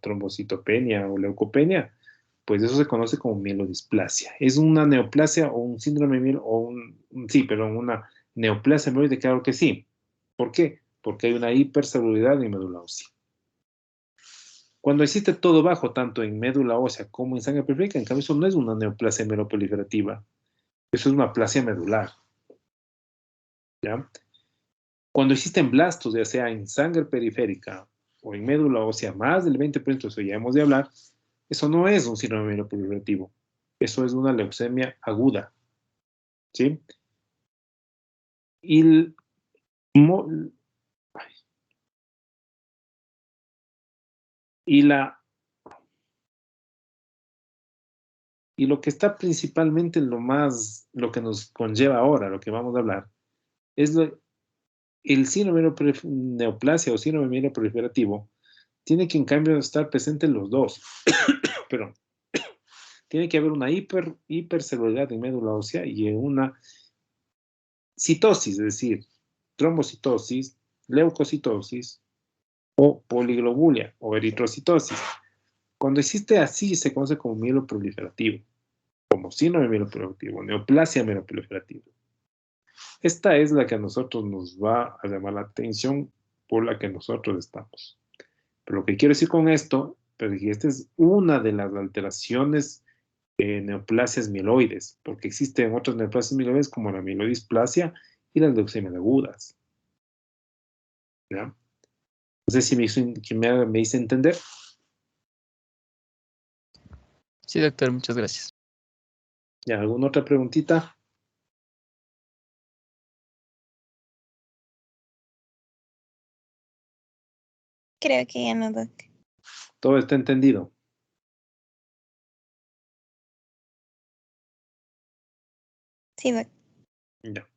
trombocitopenia o leucopenia, pues eso se conoce como mielodisplasia. Es una neoplasia o un síndrome una neoplasia mieloide, claro que sí. ¿Por qué? Porque hay una hipercelularidad en médula ósea. Cuando existe todo bajo, tanto en médula ósea como en sangre periférica, en cambio, eso no es una neoplasia mieloproliferativa. Eso es una aplasia medular. ¿Ya? Cuando existen blastos, ya sea en sangre periférica o en médula ósea, más del 20%, eso ya hemos de hablar, eso no es un síndrome mieloproliferativo. Eso es una leucemia aguda. ¿Sí? Y lo que está principalmente lo que nos conlleva ahora, lo que vamos a hablar, es el síndrome neoplasia o síndrome mieloproliferativo, tiene que en cambio estar presente en los dos. Pero tiene que haber una hipercelularidad en médula ósea y en una citosis, es decir, trombocitosis, leucocitosis o poliglobulia o eritrocitosis. Cuando existe así, se conoce como mieloproliferativo, como síndrome mieloproliferativo, neoplasia mieloproliferativa. Esta es la que a nosotros nos va a llamar la atención, por la que nosotros estamos. Pero lo que quiero decir con esto, es que esta es una de las alteraciones neoplasias mieloides, porque existen otras neoplasias mieloides como la mielodisplasia y las leucemias agudas. ¿Ya? No sé si me hice entender. Sí, doctor, muchas gracias. ¿Ya? ¿Alguna otra preguntita? Creo que ya no, Doc. ¿Todo está entendido? Sí, Doc. Ya.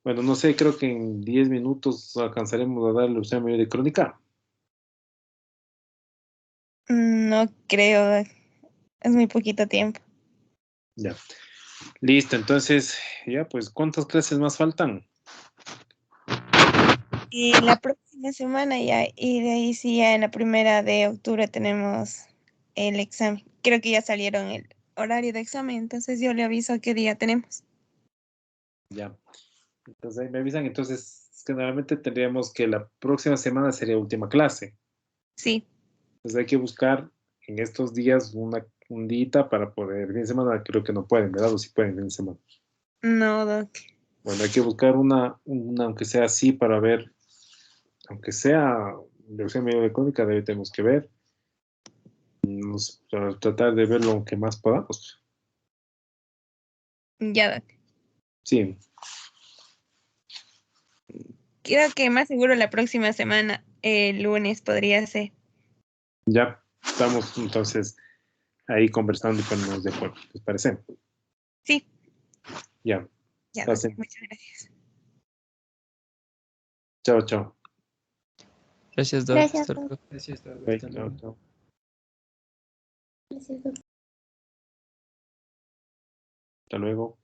Bueno, no sé, creo que en 10 minutos alcanzaremos a dar la leucemia mieloide crónica. No creo, Doc. Es muy poquito tiempo. Ya. Listo, entonces, ya, pues, ¿cuántas clases más faltan? Y la próxima semana ya, y de ahí sí, ya en la 1 de octubre tenemos el examen. Creo que ya salieron el horario de examen, entonces yo le aviso qué día tenemos. Ya. Entonces ahí me avisan, entonces generalmente tendríamos que la próxima semana sería última clase. Sí. Entonces hay que buscar en estos días un día para poder, fin de semana creo que no pueden, ¿verdad? O si pueden, fin de semana. No, Doc. Bueno, hay que buscar una aunque sea así, para ver, aunque sea leucemia mieloide crónica, de ahí tenemos que ver. Para tratar de ver lo que más podamos. Ya, Doc. Sí. Creo que más seguro la próxima semana, el lunes podría ser. Ya, estamos entonces ahí conversando y ponernos de acuerdo. ¿Les parece? Sí. Ya. Ya, Pasen. Doc. Muchas gracias. Chao, chao. Gracias, Doc. Gracias, Hasta Doc. luego. Gracias, Doc. Bye, Hasta chao, luego. chao. Gracias, Doc. Hasta luego.